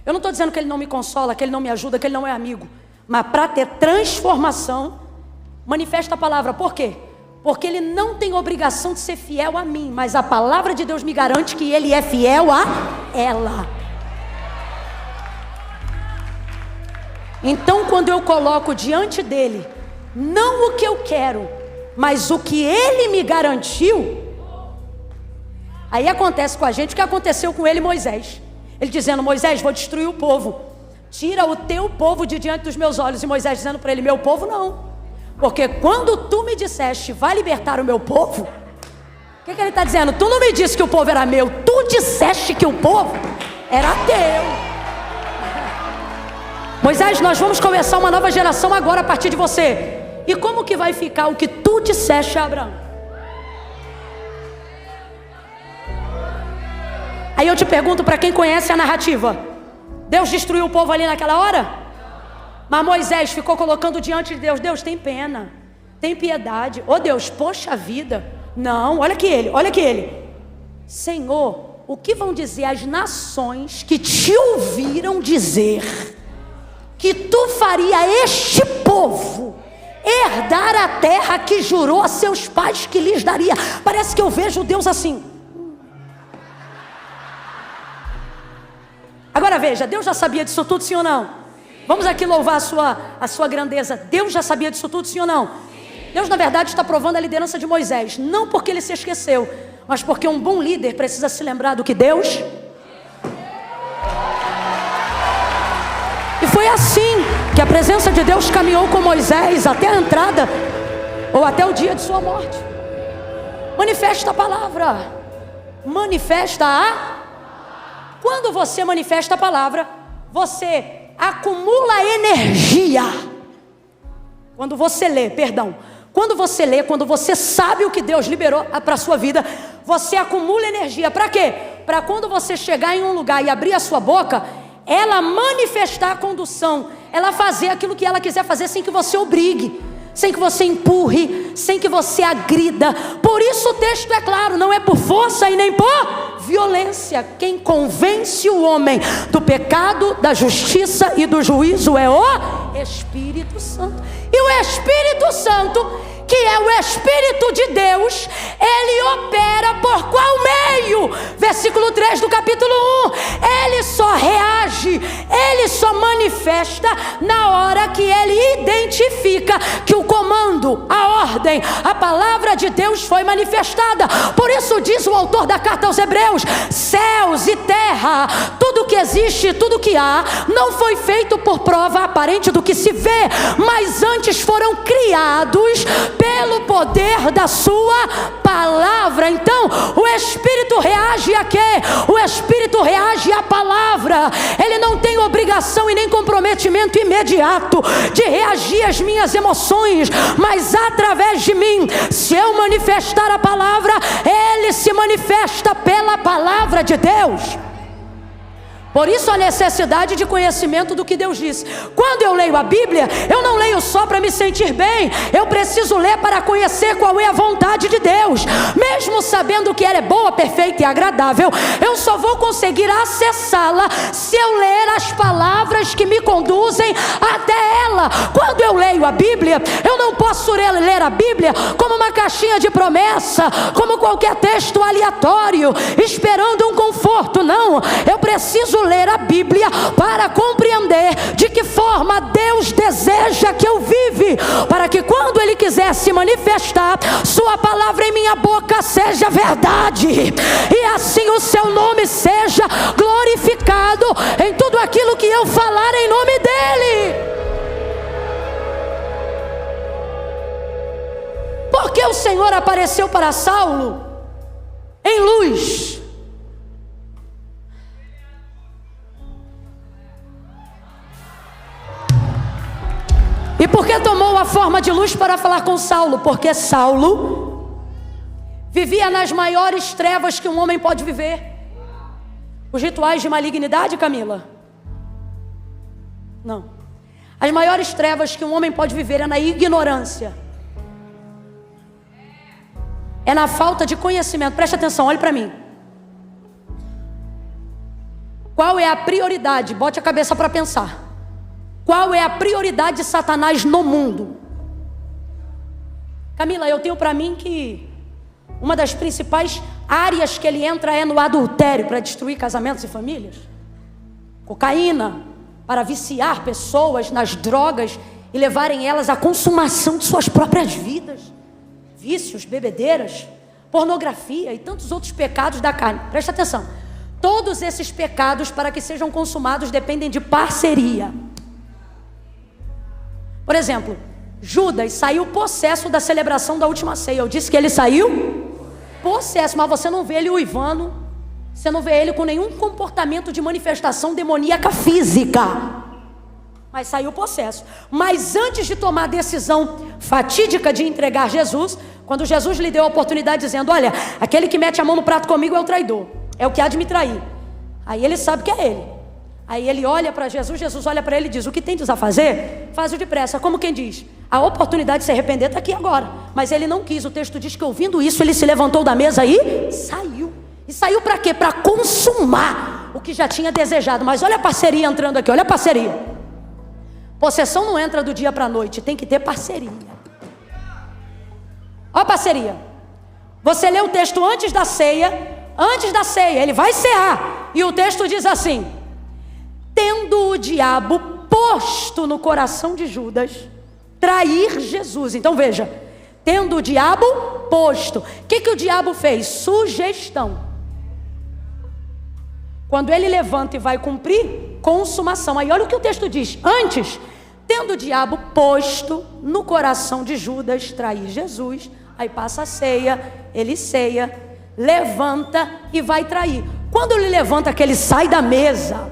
eu não estou dizendo que ele não me consola, que ele não me ajuda, que ele não é amigo. Mas para ter transformação, manifesta a palavra. Por quê? Porque ele não tem obrigação de ser fiel a mim, mas a palavra de Deus me garante que ele é fiel a ela. Então, quando eu coloco diante dele, não o que eu quero, mas o que ele me garantiu, aí acontece com a gente o que aconteceu com ele e Moisés. Ele dizendo: Moisés, vou destruir o povo, tira o teu povo de diante dos meus olhos. E Moisés dizendo para ele: meu povo não, porque quando tu me disseste, vai libertar o meu povo, o que ele está dizendo? Tu não me disse que o povo era meu, tu disseste que o povo era teu. Moisés, nós vamos começar uma nova geração agora a partir de você. E como que vai ficar o que tu disseste a Abraão? Aí eu te pergunto, para quem conhece a narrativa, Deus destruiu o povo ali naquela hora? Mas Moisés ficou colocando diante de Deus: Deus, tem pena, tem piedade. Ô Deus, poxa vida. Não, olha que ele. Senhor, o que vão dizer as nações que te ouviram dizer que tu faria este povo herdar a terra que jurou a seus pais que lhes daria? Parece que eu vejo Deus assim. Agora veja, Deus já sabia disso tudo, sim ou não? Vamos aqui louvar a sua grandeza. Deus já sabia disso tudo, sim ou não? Deus na verdade está provando a liderança de Moisés, não porque ele se esqueceu, mas porque um bom líder precisa se lembrar do que Deus. E foi assim que a presença de Deus caminhou com Moisés até a entrada, ou até o dia de sua morte. Manifesta a palavra. Quando você manifesta a palavra, você acumula energia. Quando você lê, quando você sabe o que Deus liberou para a sua vida, você acumula energia. Para quê? Para quando você chegar em um lugar e abrir a sua boca, ela manifestar a condução, ela fazer aquilo que ela quiser fazer sem que você obrigue, sem que você empurre, sem que você agrida. Por isso o texto é claro: não é por força e nem por violência. Quem convence o homem do pecado, da justiça e do juízo é o Espírito Santo. E o Espírito Santo, que é o Espírito de Deus, ele opera por qual meio? Versículo 3 do capítulo 1. Ele só reage, ele só manifesta na hora que ele identifica que o comando, a ordem, a palavra de Deus foi manifestada. Por isso diz o autor da carta aos Hebreus: céus e terra, tudo que existe, tudo que há, não foi feito por prova aparente do que se vê, mas antes foram criados pelo poder da sua palavra. Então o Espírito reage a quê? O Espírito reage à palavra. Ele não tem obrigação e nem comprometimento imediato de reagir às minhas emoções, mas através de mim, se eu manifestar a palavra, ele se manifesta pela palavra de Deus. Por isso a necessidade de conhecimento do que Deus disse. Quando eu leio a Bíblia, eu não leio só para me sentir bem, eu preciso ler para conhecer qual é a vontade de Deus. Mesmo sabendo que ela é boa, perfeita e agradável, eu só vou conseguir acessá-la se eu ler as palavras que me conduzem até ela. Quando eu leio a Bíblia, eu não posso ler a Bíblia como uma caixinha de promessa, como qualquer texto aleatório, esperando um conforto. Não, eu preciso ler a Bíblia para compreender de que forma Deus deseja que eu vive, para que quando Ele quiser se manifestar, sua palavra em minha boca seja verdade, e assim o seu nome seja glorificado em tudo aquilo que eu falar em nome dEle. Porque o Senhor apareceu para Saulo em luz. E por que tomou a forma de luz para falar com Saulo? Porque Saulo vivia nas maiores trevas que um homem pode viver. Os rituais de malignidade, Camila? Não. As maiores trevas que um homem pode viver é na ignorância, é na falta de conhecimento. Preste atenção, olhe para mim. Qual é a prioridade? Bote a cabeça para pensar. Qual é a prioridade de Satanás no mundo? Camila, eu tenho para mim que uma das principais áreas que ele entra é no adultério, para destruir casamentos e famílias. Cocaína, para viciar pessoas nas drogas e levarem elas à consumação de suas próprias vidas. Vícios, bebedeiras, pornografia e tantos outros pecados da carne. Presta atenção. Todos esses pecados, para que sejam consumados, dependem de parceria. Por exemplo, Judas saiu possesso da celebração da última ceia. Eu disse que ele saiu possesso, mas você não vê ele uivando, você não vê ele com nenhum comportamento de manifestação demoníaca física, mas saiu possesso. Mas antes de tomar a decisão fatídica de entregar Jesus, quando Jesus lhe deu a oportunidade dizendo: olha, aquele que mete a mão no prato comigo é o traidor, é o que há de me trair. Aí ele sabe que é ele. Aí ele olha para Jesus, Jesus olha para ele e diz: o que tens a fazer, faz-o depressa. Como quem diz, a oportunidade de se arrepender está aqui agora. Mas ele não quis. O texto diz que ouvindo isso, ele se levantou da mesa e saiu. E saiu para quê? Para consumar o que já tinha desejado. Mas olha a parceria entrando aqui, olha a parceria. Possessão não entra do dia para a noite, tem que ter parceria. Olha a parceria. Você lê o texto antes da ceia, ele vai cear. E o texto diz assim: tendo o diabo posto no coração de Judas trair Jesus. Então veja, tendo o diabo posto. O que o diabo fez? Sugestão. Quando ele levanta e vai cumprir, consumação. Aí olha o que o texto diz. Antes, tendo o diabo posto no coração de Judas trair Jesus. Aí passa a ceia, ele ceia, levanta e vai trair. Quando ele levanta, que ele sai da mesa,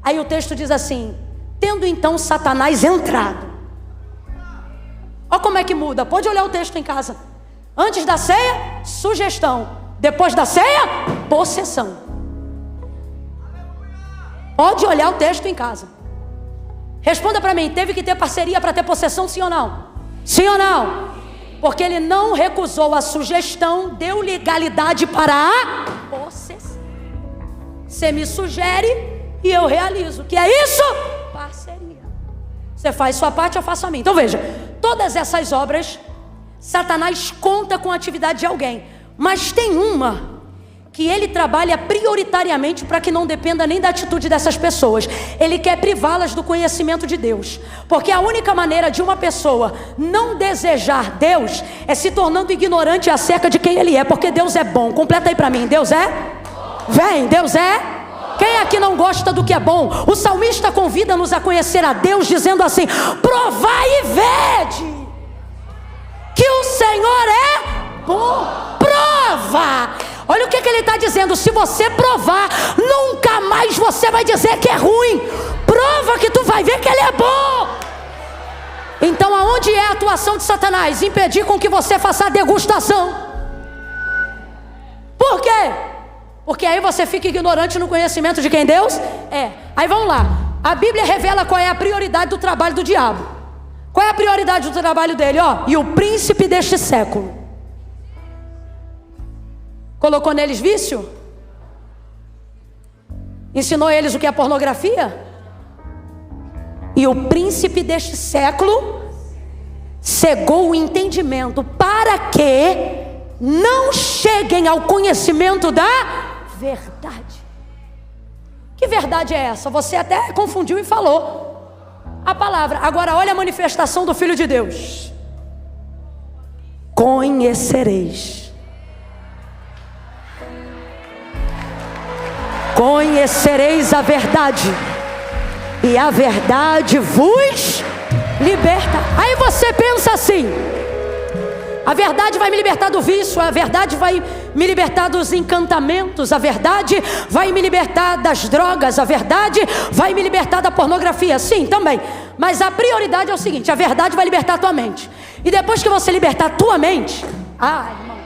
aí o texto diz assim: tendo então Satanás entrado. Olha como é que muda, pode olhar o texto em casa. Antes da ceia, sugestão. Depois da ceia, possessão. Pode olhar o texto em casa. Responda para mim, teve que ter parceria para ter possessão, sim ou não? Sim ou não? Porque ele não recusou a sugestão, deu legalidade para a possessão. Você me sugere e eu realizo. Que é isso? Parceria. Você faz sua parte, eu faço a minha. Então veja, todas essas obras, Satanás conta com a atividade de alguém. Mas tem uma que ele trabalha prioritariamente para que não dependa nem da atitude dessas pessoas. Ele quer privá-las do conhecimento de Deus. Porque a única maneira de uma pessoa não desejar Deus é se tornando ignorante acerca de quem Ele é. Porque Deus é bom. Completa aí para mim. Deus é? Vem, Deus é? Quem aqui não gosta do que é bom? O salmista convida-nos a conhecer a Deus dizendo assim: provai e vede que o Senhor é bom. Prova. Olha o que ele está dizendo: se você provar, nunca mais você vai dizer que é ruim. Prova que tu vai ver que ele é bom. Então aonde é a atuação de Satanás? Impedir com que você faça a degustação. Por quê? Porque aí você fica ignorante no conhecimento de quem Deus é. Aí vamos lá, a Bíblia revela qual é a prioridade do trabalho do diabo. Qual é a prioridade do trabalho dele? E o príncipe deste século. Colocou neles vício? Ensinou eles o que é pornografia? E o príncipe deste século cegou o entendimento para que não cheguem ao conhecimento da verdade. Que verdade é essa? Você até confundiu e falou a palavra. Agora olha a manifestação do Filho de Deus: conhecereis. Conhecereis a verdade, e a verdade vos liberta. Aí você pensa assim: a verdade vai me libertar do vício, a verdade vai me libertar dos encantamentos, a verdade vai me libertar das drogas, a verdade vai me libertar da pornografia. Sim, também. Mas a prioridade é o seguinte: a verdade vai libertar a tua mente. E depois que você libertar a tua mente, irmão,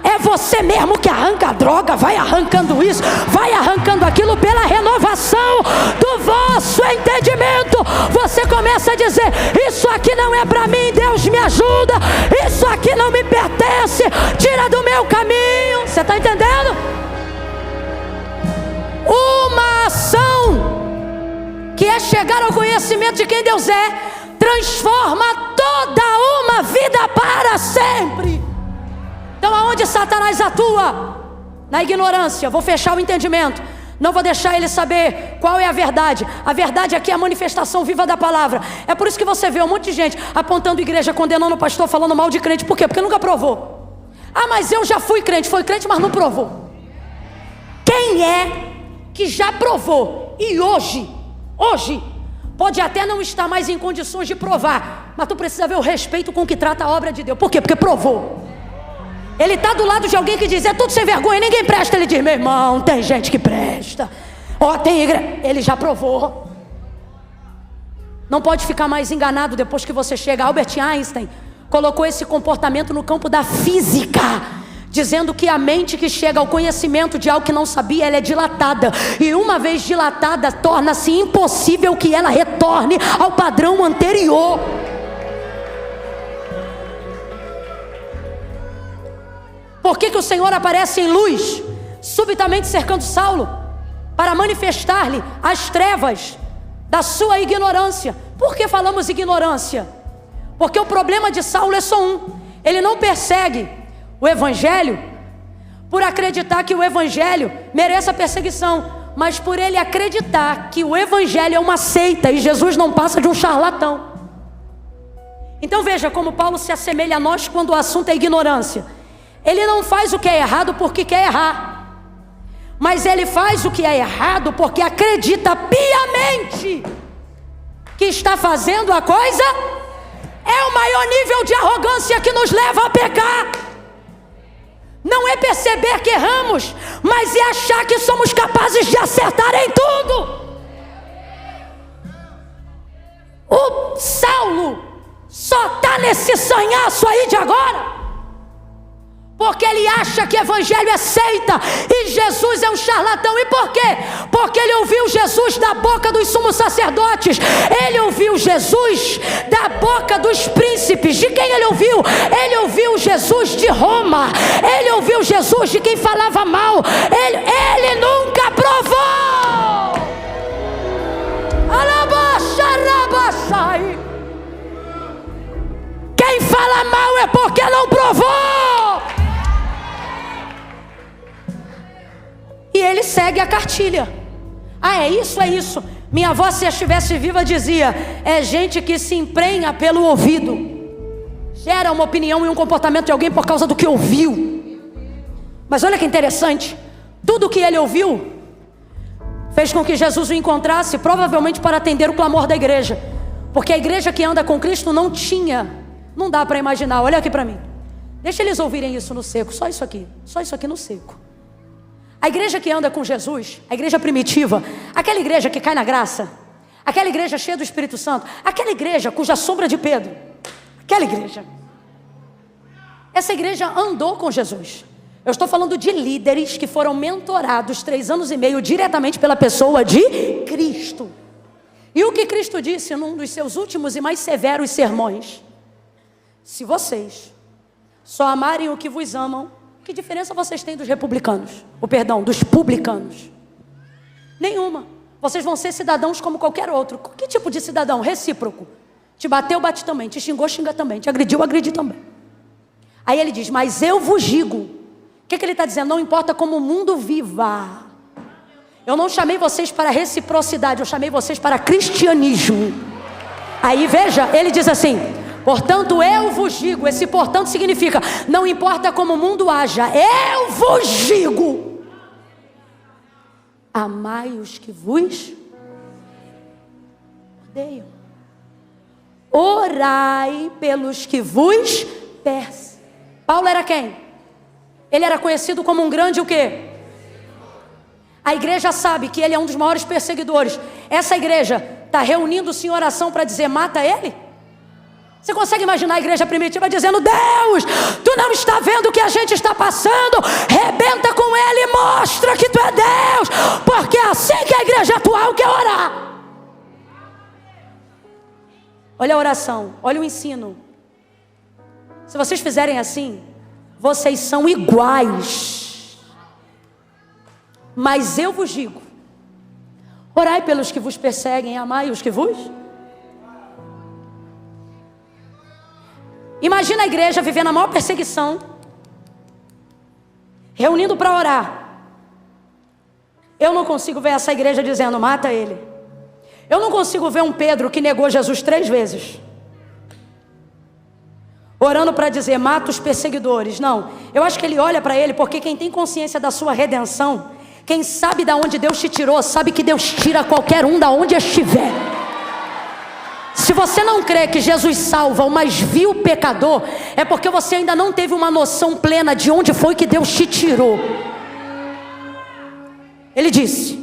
é você mesmo que arranca a droga, vai arrancando isso, vai arrancando aquilo pela renovação do vosso entendimento. Você começa a dizer: isso aqui não é para mim, Deus me ajuda, isso aqui não me pertence, tira do meu caminho. Você está entendendo? Uma ação que é chegar ao conhecimento de quem Deus é, transforma toda uma vida para sempre. Então aonde Satanás atua? Na ignorância. Vou fechar o entendimento, não vou deixar ele saber qual é a verdade. A verdade aqui é a manifestação viva da palavra. É por isso que você vê um monte de gente apontando igreja, condenando o pastor, falando mal de crente. Por quê? Porque nunca provou. Mas eu já fui crente. Foi crente, mas não provou. Quem é que já provou e hoje pode até não estar mais em condições de provar, mas tu precisa ver o respeito com que trata a obra de Deus? Por quê? Porque provou. Ele está do lado de alguém que diz: é tudo sem vergonha, ninguém presta. Ele diz: meu irmão, tem gente que presta. Tem igreja. Ele já provou. Não pode ficar mais enganado depois que você chega. Albert Einstein colocou esse comportamento no campo da física, dizendo que a mente que chega ao conhecimento de algo que não sabia, ela é dilatada, e uma vez dilatada, torna-se impossível que ela retorne ao padrão anterior. Por que o Senhor aparece em luz, subitamente cercando Saulo, para manifestar-lhe as trevas da sua ignorância? Por que falamos ignorância? Porque o problema de Saulo é só um: ele não persegue o evangelho por acreditar que o evangelho mereça perseguição, mas por ele acreditar que o evangelho é uma seita e Jesus não passa de um charlatão. Então veja como Paulo se assemelha a nós quando o assunto é ignorância. Ele não faz o que é errado porque quer errar, mas ele faz o que é errado porque acredita piamente que está fazendo a coisa. É o maior nível de arrogância que nos leva a pecar. Não é perceber que erramos, mas é achar que somos capazes de acertar em tudo. O Saulo só está nesse sanhaço aí de agora porque ele acha que evangelho é seita e Jesus é um charlatão. E por quê? Porque ele ouviu Jesus da boca dos sumos sacerdotes, ele ouviu Jesus da boca dos príncipes. De quem ele ouviu? Ele ouviu Jesus de Roma, ele ouviu Jesus de quem falava mal. Ele nunca provou. Quem fala mal é porque não provou. E ele segue a cartilha. Ah, é isso. Minha avó, se estivesse viva, dizia: é gente que se emprenha pelo ouvido, gera uma opinião e um comportamento de alguém por causa do que ouviu. Mas olha que interessante, tudo que ele ouviu fez com que Jesus o encontrasse, provavelmente para atender o clamor da igreja, porque a igreja que anda com Cristo não dá para imaginar. Olha aqui para mim, deixa eles ouvirem isso no seco, só isso aqui no seco. A igreja que anda com Jesus, a igreja primitiva, aquela igreja que cai na graça, aquela igreja cheia do Espírito Santo, aquela igreja cuja sombra de Pedro, essa igreja andou com Jesus. Eu estou falando de líderes que foram mentorados 3 anos e meio diretamente pela pessoa de Cristo. E o que Cristo disse num dos seus últimos e mais severos sermões: se vocês só amarem o que vos amam, que diferença vocês têm dos dos publicanos? Nenhuma. Vocês vão ser cidadãos como qualquer outro. Que tipo de cidadão? Recíproco. Te bateu, bate também. Te xingou, xinga também. Te agrediu, agride também. Aí ele diz: mas eu vos digo. O que ele está dizendo? Não importa como o mundo viva. Eu não chamei vocês para reciprocidade, eu chamei vocês para cristianismo. Aí veja, ele diz assim: portanto eu vos digo. Esse portanto significa: não importa como o mundo haja, eu vos digo, amai os que vos odeiam, orai pelos que vos perseguem. Paulo era quem? Ele era conhecido como um grande o quê? A igreja sabe que ele é um dos maiores perseguidores. Essa igreja está reunindo-se em oração para dizer: mata ele? Você consegue imaginar a igreja primitiva dizendo: Deus, tu não está vendo o que a gente está passando? Rebenta com ele e mostra que tu é Deus, porque é assim que a igreja atual quer orar. Olha a oração, olha o ensino. Se vocês fizerem assim, vocês são iguais. Mas eu vos digo: orai pelos que vos perseguem, amai os que vos. Imagina a igreja vivendo a maior perseguição, reunindo para orar. Eu não consigo ver essa igreja dizendo: mata ele. Eu não consigo ver um Pedro que negou Jesus 3 vezes, orando para dizer: mata os perseguidores. Não, eu acho que ele olha para ele, porque quem tem consciência da sua redenção, quem sabe de onde Deus te tirou, sabe que Deus tira qualquer um da onde estiver. Se você não crê que Jesus salva o mais vil pecador, é porque você ainda não teve uma noção plena de onde foi que Deus te tirou. Ele disse: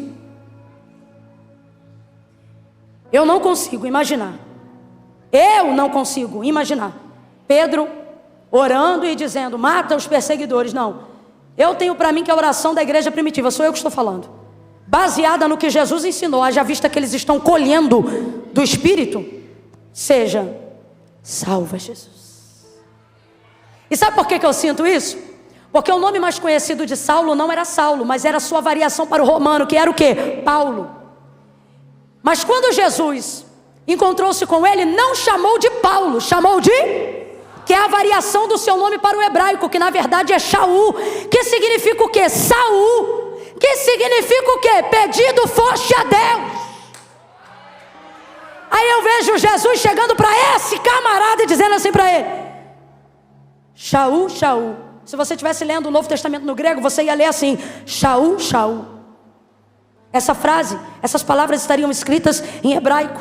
eu não consigo imaginar Pedro orando e dizendo: mata os perseguidores. Não, Eu tenho para mim que a oração da igreja primitiva, sou eu que estou falando, baseada no que Jesus ensinou, haja vista que eles estão colhendo do Espírito, seja: salva Jesus. E sabe por que eu sinto isso? Porque o nome mais conhecido de Saulo não era Saulo, mas era sua variação para o romano, que era o quê? Paulo. Mas quando Jesus encontrou-se com ele, não chamou de Paulo, chamou de... que é a variação do seu nome para o hebraico, que na verdade é Shaul, que significa o quê? Saul, que significa o quê? Pedido foste a Deus. Aí eu vejo Jesus chegando para esse camarada e dizendo assim para ele: Shaul, Shaul. Se você estivesse lendo o Novo Testamento no grego, você ia ler assim: Shaul, Shaul. Essa frase, essas palavras estariam escritas em hebraico.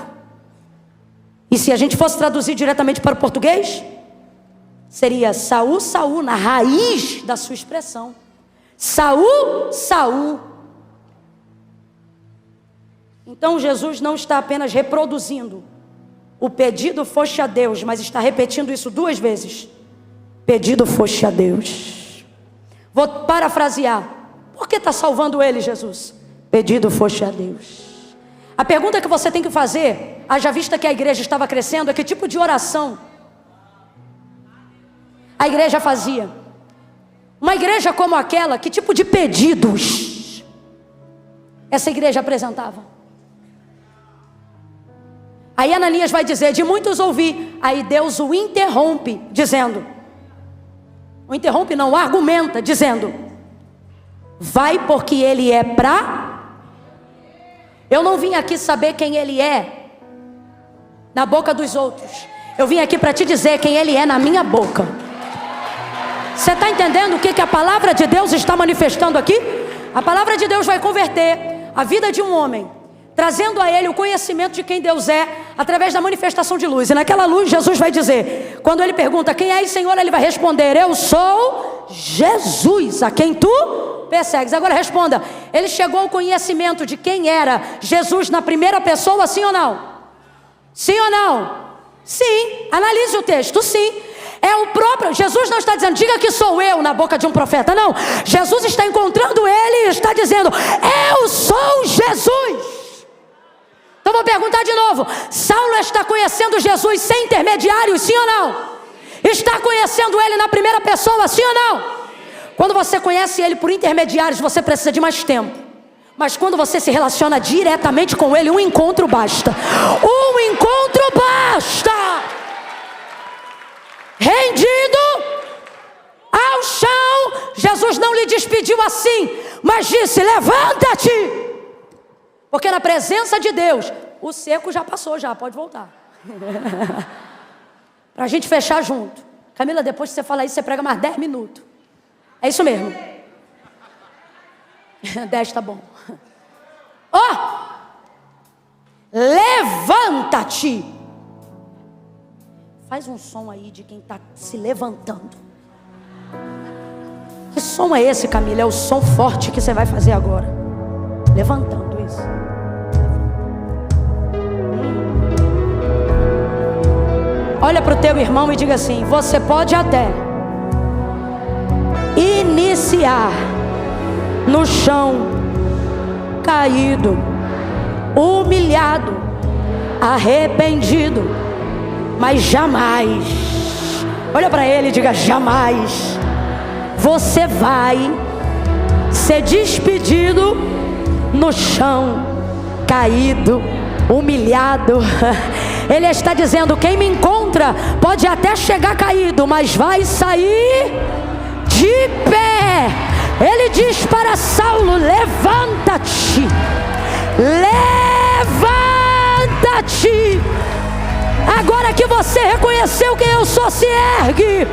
E se a gente fosse traduzir diretamente para o português, seria Saul, Saul, na raiz da sua expressão. Saul, Saul. Então Jesus não está apenas reproduzindo o pedido foste a Deus, mas está repetindo isso 2 vezes. Pedido foste a Deus. Vou parafrasear. Por que está salvando ele, Jesus? Pedido foste a Deus. A pergunta que você tem que fazer, haja vista que a igreja estava crescendo, é: que tipo de oração a igreja fazia? Uma igreja como aquela, que tipo de pedidos essa igreja apresentava? Aí Ananias vai dizer: de muitos ouvi. Aí Deus o interrompe, dizendo... o interrompe não, argumenta, dizendo: vai, porque ele é pra... Eu não vim aqui saber quem ele é na boca dos outros. Eu vim aqui para te dizer quem ele é na minha boca. Você está entendendo o que a palavra de Deus está manifestando aqui? A palavra de Deus vai converter a vida de um homem, trazendo a ele o conhecimento de quem Deus é, através da manifestação de luz. E naquela luz Jesus vai dizer, quando ele pergunta: quem és, Senhor? Ele vai responder: eu sou Jesus, a quem tu persegues. Agora responda: ele chegou ao conhecimento de quem era Jesus na primeira pessoa, sim ou não? Sim ou não? Sim. Analise o texto, sim. É o próprio, Jesus não está dizendo: diga que sou eu, na boca de um profeta. Não, Jesus está encontrando ele e está dizendo: eu sou Jesus. Então vou perguntar de novo: Saulo está conhecendo Jesus sem intermediários, sim ou não? Está conhecendo ele na primeira pessoa, sim ou não? Quando você conhece ele por intermediários, você precisa de mais tempo. Mas quando você se relaciona diretamente com ele, um encontro basta. Um encontro basta. Rendido ao chão, Jesus não lhe despediu assim, mas disse: levanta-te. Porque na presença de Deus, o seco já passou, já pode voltar. Para a gente fechar junto. Camila, depois que você fala isso, você prega mais 10 minutos. É isso mesmo. 10 tá bom. Levanta-te. Faz um som aí de quem está se levantando. Que som é esse, Camila? É o som forte que você vai fazer agora. Levantando isso. Olha para o teu irmão e diga assim: você pode até iniciar no chão, caído, humilhado, arrependido, mas jamais, olha para ele e diga: jamais você vai ser despedido no chão, caído, humilhado. Ele está dizendo: quem me encontra pode até chegar caído, mas vai sair de pé. Ele diz para Saulo: levanta-te, levanta-te. Agora que você reconheceu quem eu sou, se ergue.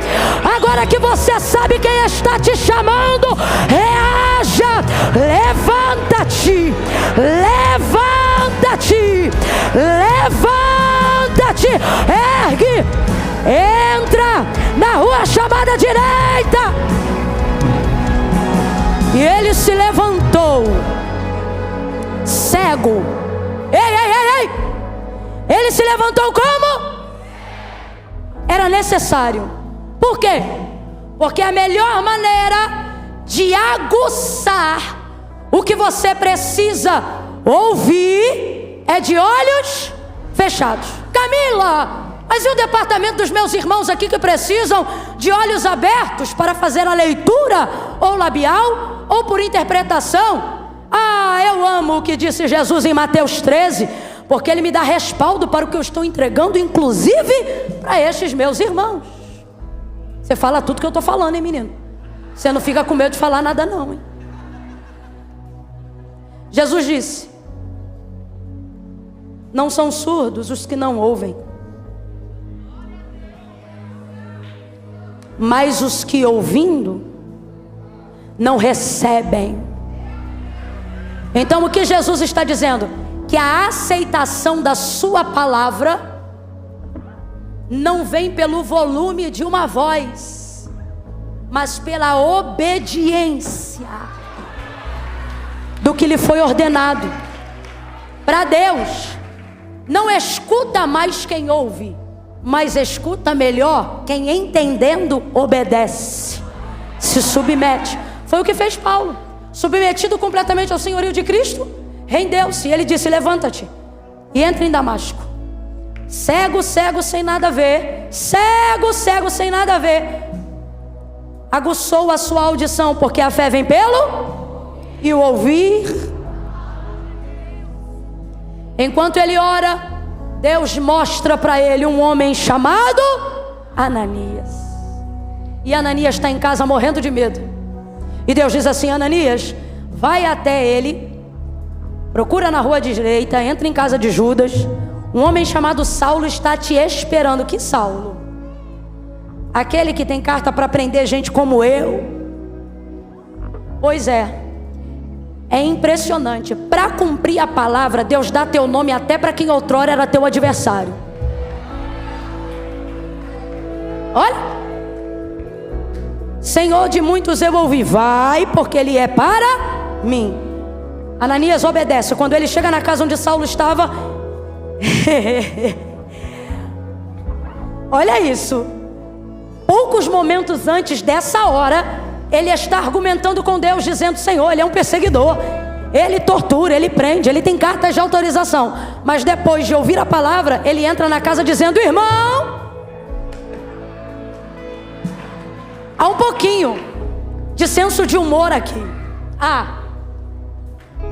Agora que você sabe quem está te chamando, reaja. Levanta-te, levanta-te, levanta-te. Ergue, entra na rua chamada direita. E ele se levantou, cego. Ei. Ele se levantou como? Era necessário. Por quê? Porque a melhor maneira de aguçar o que você precisa ouvir é de olhos fechados. Camila, mas e o departamento dos meus irmãos aqui que precisam de olhos abertos para fazer a leitura, ou labial, ou por interpretação? Eu amo o que disse Jesus em Mateus 13, porque ele me dá respaldo para o que eu estou entregando, inclusive para estes meus irmãos. Você fala tudo que eu estou falando, hein, menino? Você não fica com medo de falar nada não, hein? Jesus disse: não são surdos os que não ouvem, mas os que ouvindo não recebem. Então o que Jesus está dizendo? Que a aceitação da sua palavra não vem pelo volume de uma voz, mas pela obediência do que lhe foi ordenado. Para Deus, não escuta mais quem ouve, mas escuta melhor quem, entendendo, obedece, se submete. Foi o que fez Paulo, submetido completamente ao senhorio de Cristo, rendeu-se. E ele disse: levanta-te e entra em Damasco. Cego, cego sem nada ver, cego, cego sem nada ver, aguçou a sua audição, porque a fé vem pelo e o ouvir. Enquanto ele ora, Deus mostra para ele um homem chamado Ananias. E Ananias está em casa morrendo de medo. E Deus diz assim: Ananias, vai até ele, procura na rua direita, entra em casa de Judas. Um homem chamado Saulo está te esperando. Que Saulo? Aquele que tem carta para prender gente como eu? Pois é. É impressionante. Para cumprir a palavra, Deus dá teu nome até para quem outrora era teu adversário. Olha. Senhor de muitos eu ouvi, vai, porque ele é para mim. Ananias obedece. Quando ele chega na casa onde Saulo estava, olha isso. Poucos momentos antes dessa hora, ele está argumentando com Deus, dizendo: Senhor, ele é um perseguidor, ele tortura, ele prende, ele tem cartas de autorização. Mas depois de ouvir a palavra, ele entra na casa dizendo: irmão, há um pouquinho de senso de humor aqui.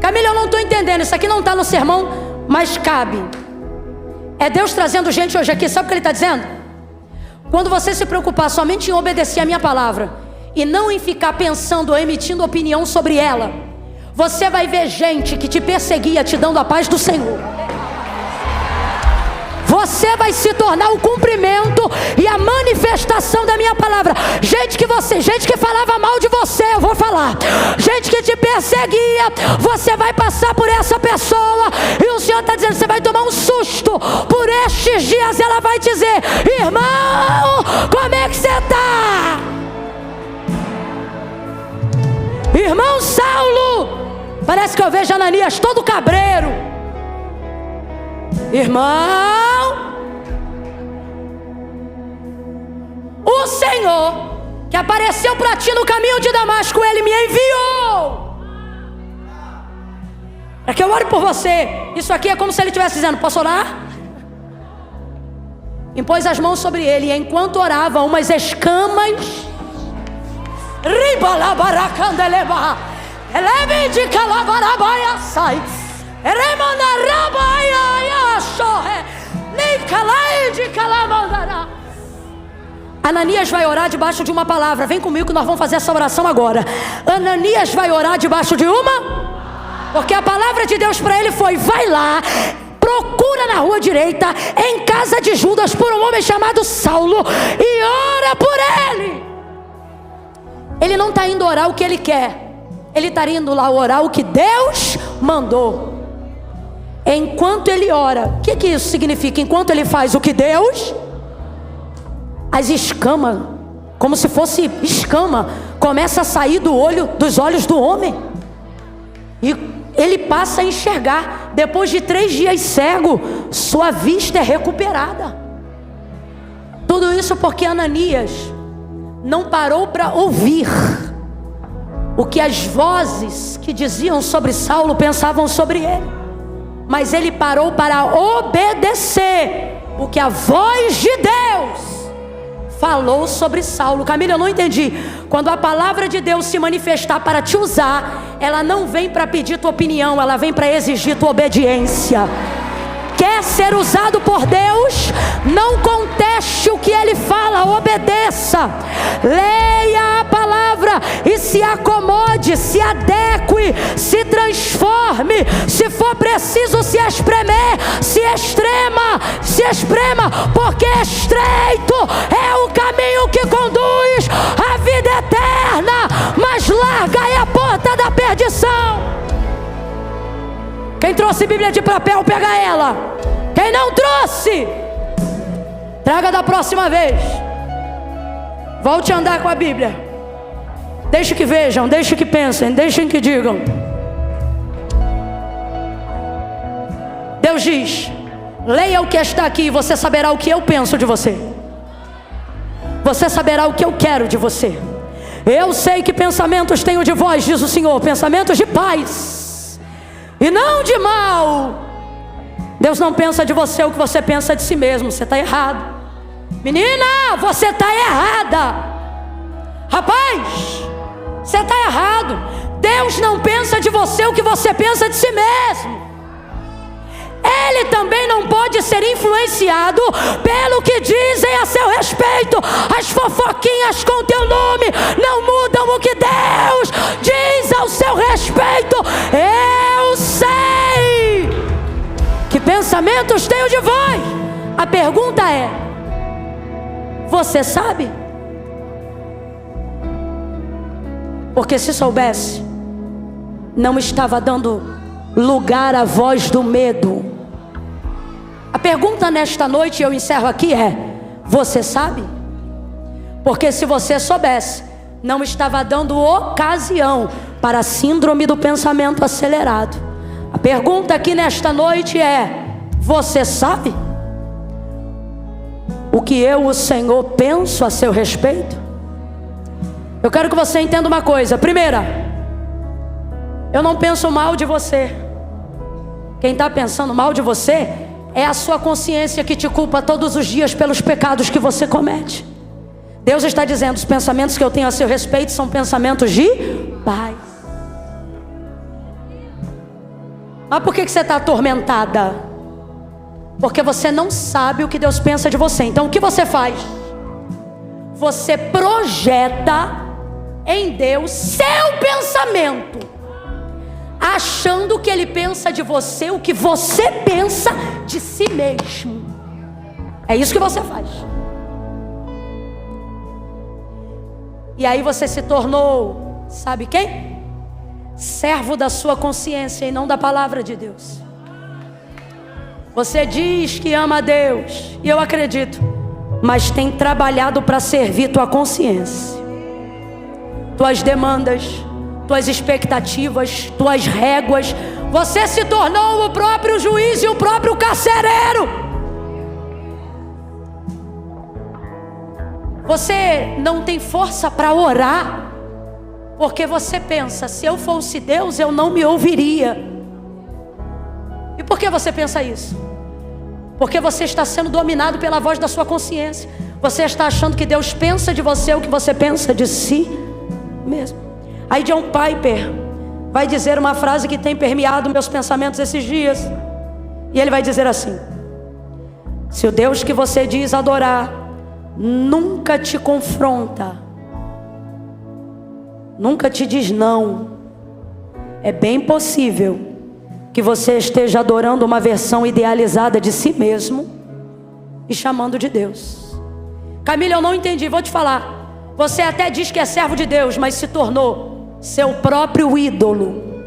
Camila, eu não estou entendendo, isso aqui não está no sermão, mas cabe. É Deus trazendo gente hoje aqui. Sabe o que ele está dizendo? Quando você se preocupar somente em obedecer a minha palavra e não em ficar pensando ou emitindo opinião sobre ela, você vai ver gente que te perseguia te dando a paz do Senhor. Você vai se tornar o cumprimento e a manifestação da minha palavra. Gente que falava mal de você, eu vou falar. Gente que te perseguia, você vai passar por essa pessoa. E o Senhor está dizendo: você vai tomar um susto. Por estes dias ela vai dizer: irmão, como é que você está? Irmão Saulo, parece que eu vejo Ananias todo cabreiro. Irmão, o Senhor que apareceu para ti no caminho de Damasco, ele me enviou para que eu ore por você. Isso aqui é como se ele estivesse dizendo: posso orar? Impôs as mãos sobre ele, e enquanto orava, umas escamas sai. Ananias vai orar debaixo de uma palavra. Vem comigo que nós vamos fazer essa oração agora. Ananias vai orar debaixo de uma, porque a palavra de Deus para ele foi: vai lá, procura na rua direita, em casa de Judas, por um homem chamado Saulo, e ora por ele. Ele não está indo orar o que ele quer, ele está indo lá orar o que Deus mandou. Enquanto ele ora, o que isso significa? Enquanto ele faz o que Deus, as escamas, como se fosse escama, começa a sair dos olhos do homem, e ele passa a enxergar. Depois de 3 dias cego, sua vista é recuperada. Tudo isso porque Ananias não parou para ouvir, o que as vozes que diziam sobre Saulo pensavam sobre ele, mas ele parou para obedecer o que a voz de Deus falou sobre Saulo. Camila, eu não entendi. Quando a palavra de Deus se manifestar para te usar, ela não vem para pedir tua opinião, ela vem para exigir tua obediência. Quer ser usado por Deus? Não conteste o que Ele fala, obedeça. Leia a palavra e se acomode, se adeque, se transforme. Se for preciso se espremer, se esprema, porque estreito é o caminho que conduz à vida eterna, mas larga é a porta da perdição. Quem trouxe Bíblia de papel, pega ela. Quem não trouxe, traga da próxima vez. Volte a andar com a Bíblia. Deixe que vejam, deixe que pensem, deixem que digam. Deus diz: leia o que está aqui e você saberá o que eu penso de você. Você saberá o que eu quero de você. Eu sei que pensamentos tenho de vós, diz o Senhor, pensamentos de paz e não de mal. Deus não pensa de você o que você pensa de si mesmo. Você está errado. Menina, você está errada. Rapaz, você está errado. Deus não pensa de você o que você pensa de si mesmo. Ele também não pode ser influenciado pelo que dizem a seu respeito. As fofoquinhas com teu nome não mudam o que Deus diz ao seu respeito. Eu sei que pensamentos tenho de vós. A pergunta é: você sabe? Porque se soubesse, não estava dando lugar à voz do medo. A pergunta nesta noite, eu encerro aqui, é: você sabe? Porque se você soubesse, não estava dando ocasião para a síndrome do pensamento acelerado. A pergunta aqui nesta noite é: você sabe o que eu, o Senhor, penso a seu respeito? Eu quero que você entenda uma coisa. Primeira, eu não penso mal de você. Quem está pensando mal de você é a sua consciência que te culpa todos os dias pelos pecados que você comete. Deus está dizendo: os pensamentos que eu tenho a seu respeito são pensamentos de paz. Mas por que você está atormentada? Porque você não sabe o que Deus pensa de você. Então o que você faz? Você projeta em Deus seu pensamento, achando que Ele pensa de você o que você pensa de si mesmo. É isso que você faz. E aí você se tornou, sabe quem? Servo da sua consciência e não da palavra de Deus. Você diz que ama a Deus, e eu acredito, mas tem trabalhado para servir tua consciência, tuas demandas, tuas expectativas, tuas réguas. Você se tornou o próprio juiz e o próprio carcereiro. Você não tem força para orar, porque você pensa: se eu fosse Deus, eu não me ouviria. E por que você pensa isso? Porque você está sendo dominado pela voz da sua consciência. Você está achando que Deus pensa de você o que você pensa de si mesmo. Aí John Piper vai dizer uma frase que tem permeado meus pensamentos esses dias. E ele vai dizer assim: se o Deus que você diz adorar nunca te confronta, nunca te diz não, é bem possível que você esteja adorando uma versão idealizada de si mesmo e chamando de Deus. Camila, eu não entendi, vou te falar. Você até diz que é servo de Deus, mas se tornou seu próprio ídolo.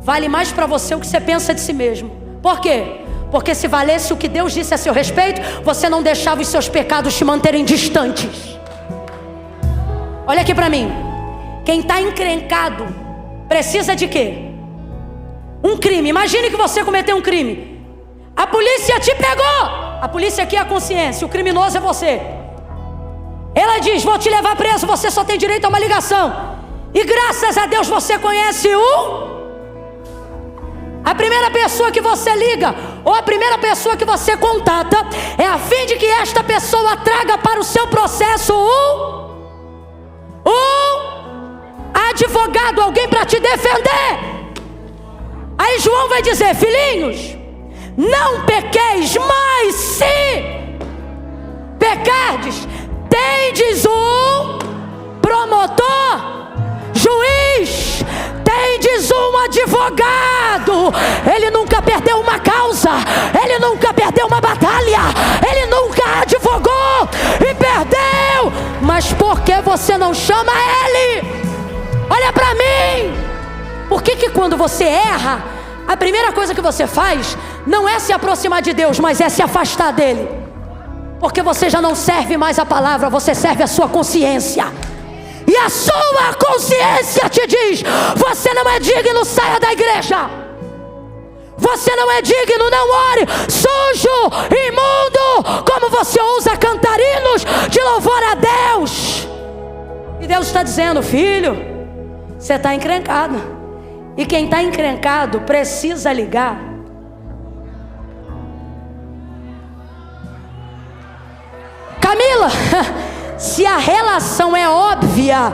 Vale mais para você o que você pensa de si mesmo. Por quê? Porque se valesse o que Deus disse a seu respeito, você não deixava os seus pecados te manterem distantes. Olha aqui para mim. Quem está encrencado precisa de quê? Um crime. Imagine que você cometeu um crime. A polícia te pegou. A polícia aqui é a consciência, o criminoso é você. Ela diz: vou te levar preso, você só tem direito a uma ligação. E graças a Deus você conhece a primeira pessoa que você liga, ou a primeira pessoa que você contata, é a fim de que esta pessoa traga para o seu processo advogado, alguém para te defender. Aí João vai dizer: filhinhos, não pequeis, mas se pecardes, tendes um promotor, juiz, tendes um advogado. Ele nunca perdeu uma causa, ele nunca perdeu uma batalha, ele nunca advogou e perdeu. Mas por que você não chama ele? Olha para mim. Por que quando você erra, a primeira coisa que você faz não é se aproximar de Deus, mas é se afastar dele? Porque você já não serve mais a palavra, você serve a sua consciência. E a sua consciência te diz: você não é digno, saia da igreja. Você não é digno, não ore. Sujo, imundo, como você ousa cantar hinos de louvor a Deus. E Deus está dizendo: filho, você está encrencado. E quem está encrencado precisa ligar. Camila, se a relação é óbvia,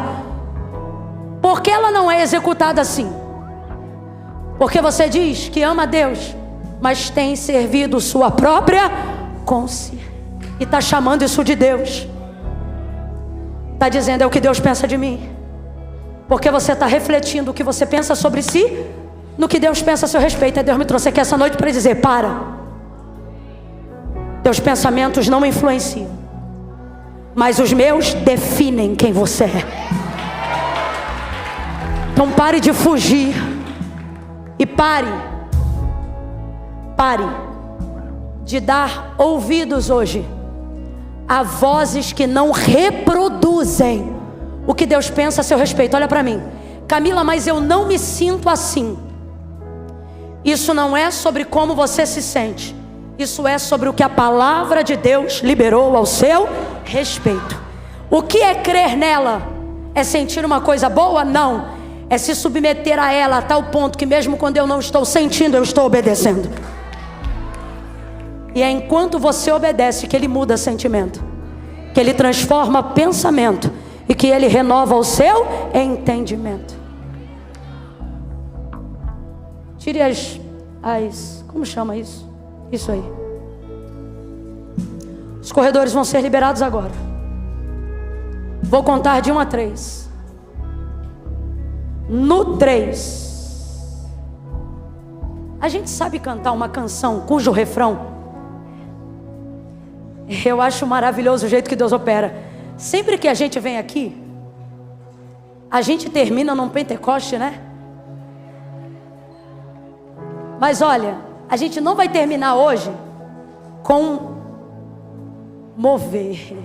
por que ela não é executada assim? Porque você diz que ama a Deus, mas tem servido sua própria consciência. E está chamando isso de Deus. Está dizendo: é o que Deus pensa de mim. Porque você está refletindo o que você pensa sobre si no que Deus pensa a seu respeito. E Deus me trouxe aqui essa noite para dizer: para. Teus pensamentos não me influenciam, mas os meus definem quem você é. Então pare de fugir. E pare de dar ouvidos hoje a vozes que não reproduzem o que Deus pensa a seu respeito. Olha para mim: Camila, mas eu não me sinto assim. Isso não é sobre como você se sente. Isso é sobre o que a palavra de Deus liberou ao seu respeito. O que é crer nela? É sentir uma coisa boa? Não. É se submeter a ela a tal ponto que mesmo quando eu não estou sentindo, eu estou obedecendo. E é enquanto você obedece que ele muda sentimento, que ele transforma pensamento e que ele renova o seu entendimento. Tire como chama isso? Isso aí. Os corredores vão ser liberados agora. Vou contar de 1 a 3. No 3, a gente sabe cantar uma canção cujo refrão, eu acho maravilhoso o jeito que Deus opera. Sempre que a gente vem aqui, a gente termina num Pentecoste, né? Mas olha, a gente não vai terminar hoje com mover,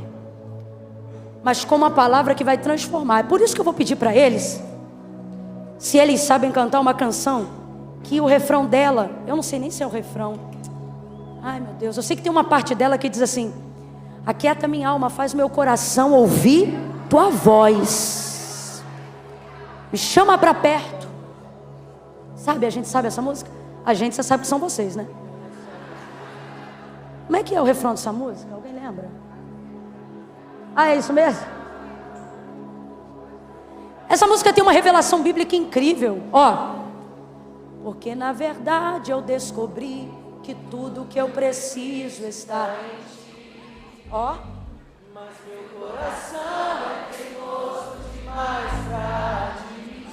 mas com uma palavra que vai transformar. É por isso que eu vou pedir para eles, se eles sabem cantar uma canção, que o refrão dela, eu não sei nem se é o refrão. Ai meu Deus, eu sei que tem uma parte dela que diz assim: aquieta minha alma, faz meu coração ouvir tua voz, me chama para perto. Sabe, a gente sabe essa música? A gente, você sabe que são vocês, né? Como é que é o refrão dessa música? Alguém lembra? Ah, é isso mesmo? Essa música tem uma revelação bíblica incrível. Ó, porque na verdade eu descobri que tudo que eu preciso está em ti. Ó, mas meu coração é teimoso demais pra admitir.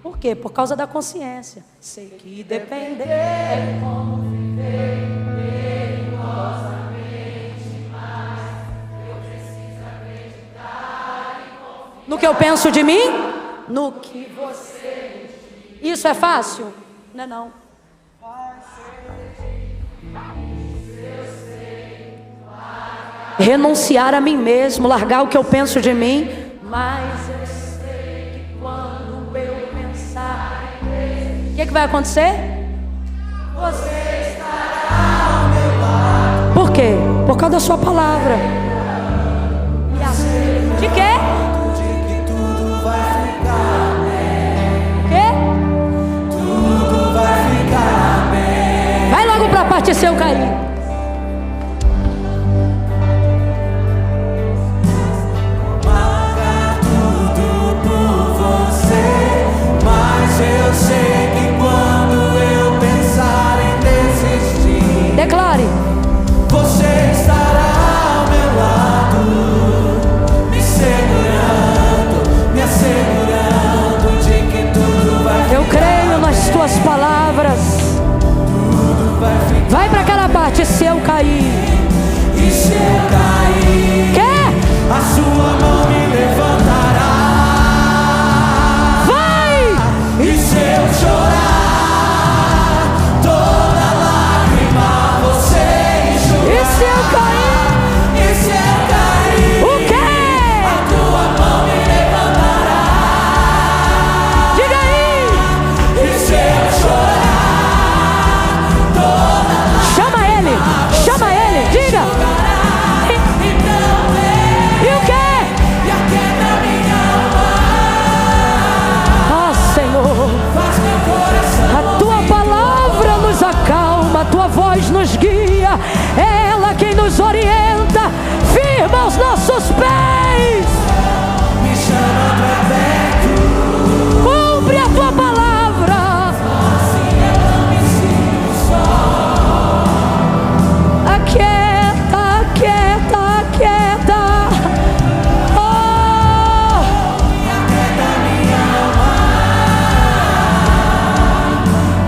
Por quê? Por causa da consciência. Sei que depender é como viver perigosamente, mas eu preciso acreditar e confiar no que eu penso de mim, no que você diz. Isso é fácil? Não é não. Renunciar a mim mesmo, largar o que eu penso de mim. Mas eu sei que quando eu pensar em Deus, o que vai acontecer? Você estará ao meu lado. Por quê? Por causa da sua palavra. De quê? De que tudo vai se eu cair. Paga tudo por você, mas eu sei que quando eu pensar em desistir, Declare. você estará ao meu lado, me segurando, me assegurando de que tudo vai Eu creio nas tuas palavras. Vai para aquela parte, se eu cair. E se eu cair, Quer? a sua mão me levantará. Vai! E se eu chorar, toda lágrima você enxugará. E se eu cair? E se eu cair, O quê? a tua mão me levantará. Diga aí. E se eu chorar, toda Chama ele. Chama ele. Diga. então vem E o quê? e aquieta minha alma. Ah, Senhor. Faz meu coração A tua palavra nos acalma, a tua voz nos guia, é ela quem nos orienta, firma os nossos pés, me chama pra perto. cumpre a tua palavra. Assim eu não me sinto só. Aquieta, aquieta, aquieta. Oh, E aquieta minha alma.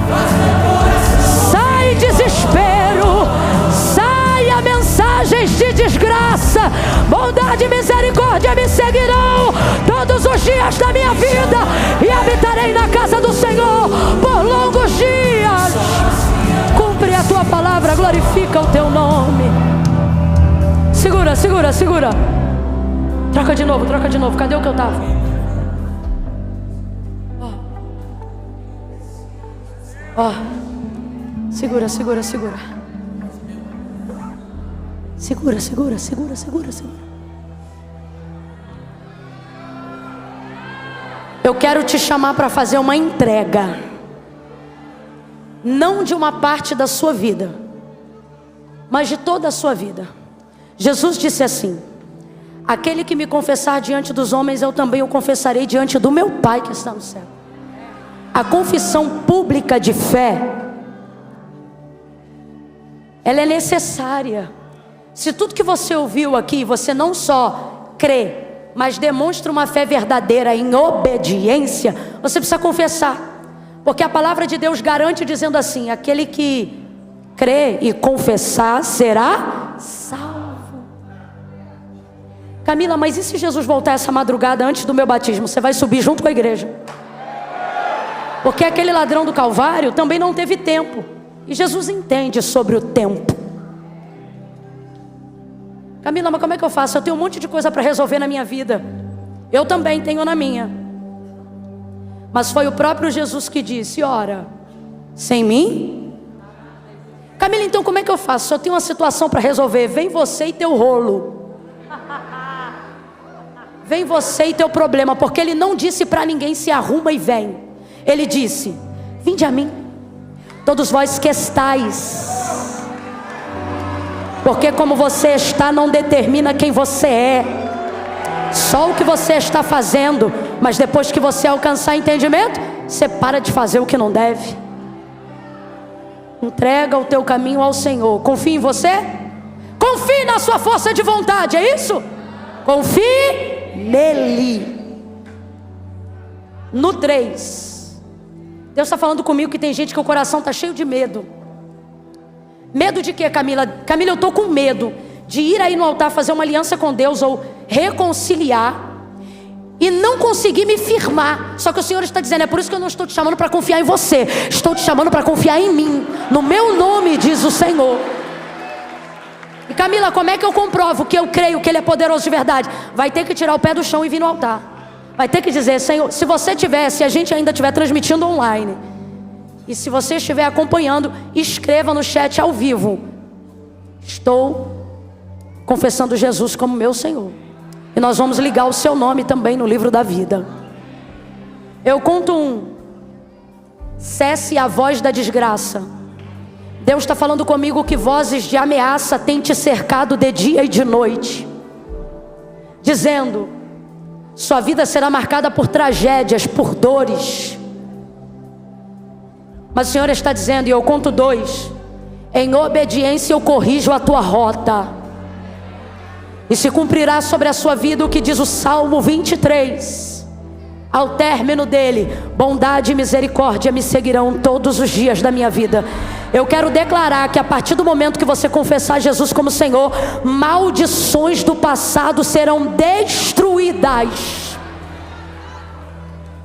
Faz meu coração sai desespero, saia mensagens de desgraça, bondade e misericórdia me seguirão todos os dias da minha vida e habitarei na casa do Senhor por longos dias. Cumpre a tua palavra, glorifica o teu nome. Segura, segura, segura. Troca de novo, troca de novo. Cadê o que eu tava? Ó. Segura, segura, segura. Segura, segura, segura, segura, segura. Eu quero te chamar para fazer uma entrega. Não de uma parte da sua vida, mas de toda a sua vida. Jesus disse assim: aquele que me confessar diante dos homens, eu também o confessarei diante do meu Pai que está no céu. A confissão pública de fé, ela é necessária. Se tudo que você ouviu aqui, você não só crê, mas demonstra uma fé verdadeira em obediência, você precisa confessar. Porque a palavra de Deus garante dizendo assim: aquele que crê e confessar será salvo. Camila, mas e se Jesus voltar essa madrugada antes do meu batismo? Você vai subir junto com a igreja. Porque aquele ladrão do Calvário também não teve tempo. E Jesus entende sobre o tempo. Camila, mas como é que eu faço? Eu tenho um monte de coisa para resolver na minha vida. Eu também tenho na minha. Mas foi o próprio Jesus que disse: ora, sem mim? Camila, então como é que eu faço? Eu tenho uma situação para resolver. Vem você e teu rolo. Vem você e teu problema. Porque ele não disse para ninguém: se arruma e vem. Ele disse: vinde a mim, todos vós que estáis. Porque como você está não determina quem você é, só o que você está fazendo. Mas depois que você alcançar entendimento, você para de fazer o que não deve. Entrega o teu caminho ao Senhor. Confie em você. Confie na sua força de vontade, é isso? Confie nele. No 3, Deus está falando comigo que tem gente que o coração está cheio de medo. Medo de quê, Camila? Camila, eu estou com medo de ir aí no altar fazer uma aliança com Deus ou reconciliar e não conseguir me firmar. Só que o Senhor está dizendo: é por isso que eu não estou te chamando para confiar em você, estou te chamando para confiar em mim, no meu nome, diz o Senhor. E Camila, como é que eu comprovo que eu creio que Ele é poderoso de verdade? Vai ter que tirar o pé do chão e vir no altar. Vai ter que dizer: Senhor, se você tiver, se a gente ainda estiver transmitindo online, e se você estiver acompanhando, escreva no chat ao vivo: estou confessando Jesus como meu Senhor. E nós vamos ligar o seu nome também no livro da vida. Eu conto um. Cesse a voz da desgraça. Deus está falando comigo que vozes de ameaça têm te cercado de dia e de noite, dizendo: sua vida será marcada por tragédias, por dores. Mas o Senhor está dizendo, e eu conto 2: em obediência eu corrijo a tua rota, e se cumprirá sobre a sua vida o que diz o Salmo 23. Ao término dele, bondade e misericórdia me seguirão todos os dias da minha vida. Eu quero declarar que a partir do momento que você confessar Jesus como Senhor, maldições do passado serão destruídas,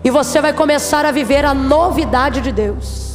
e você vai começar a viver a novidade de Deus.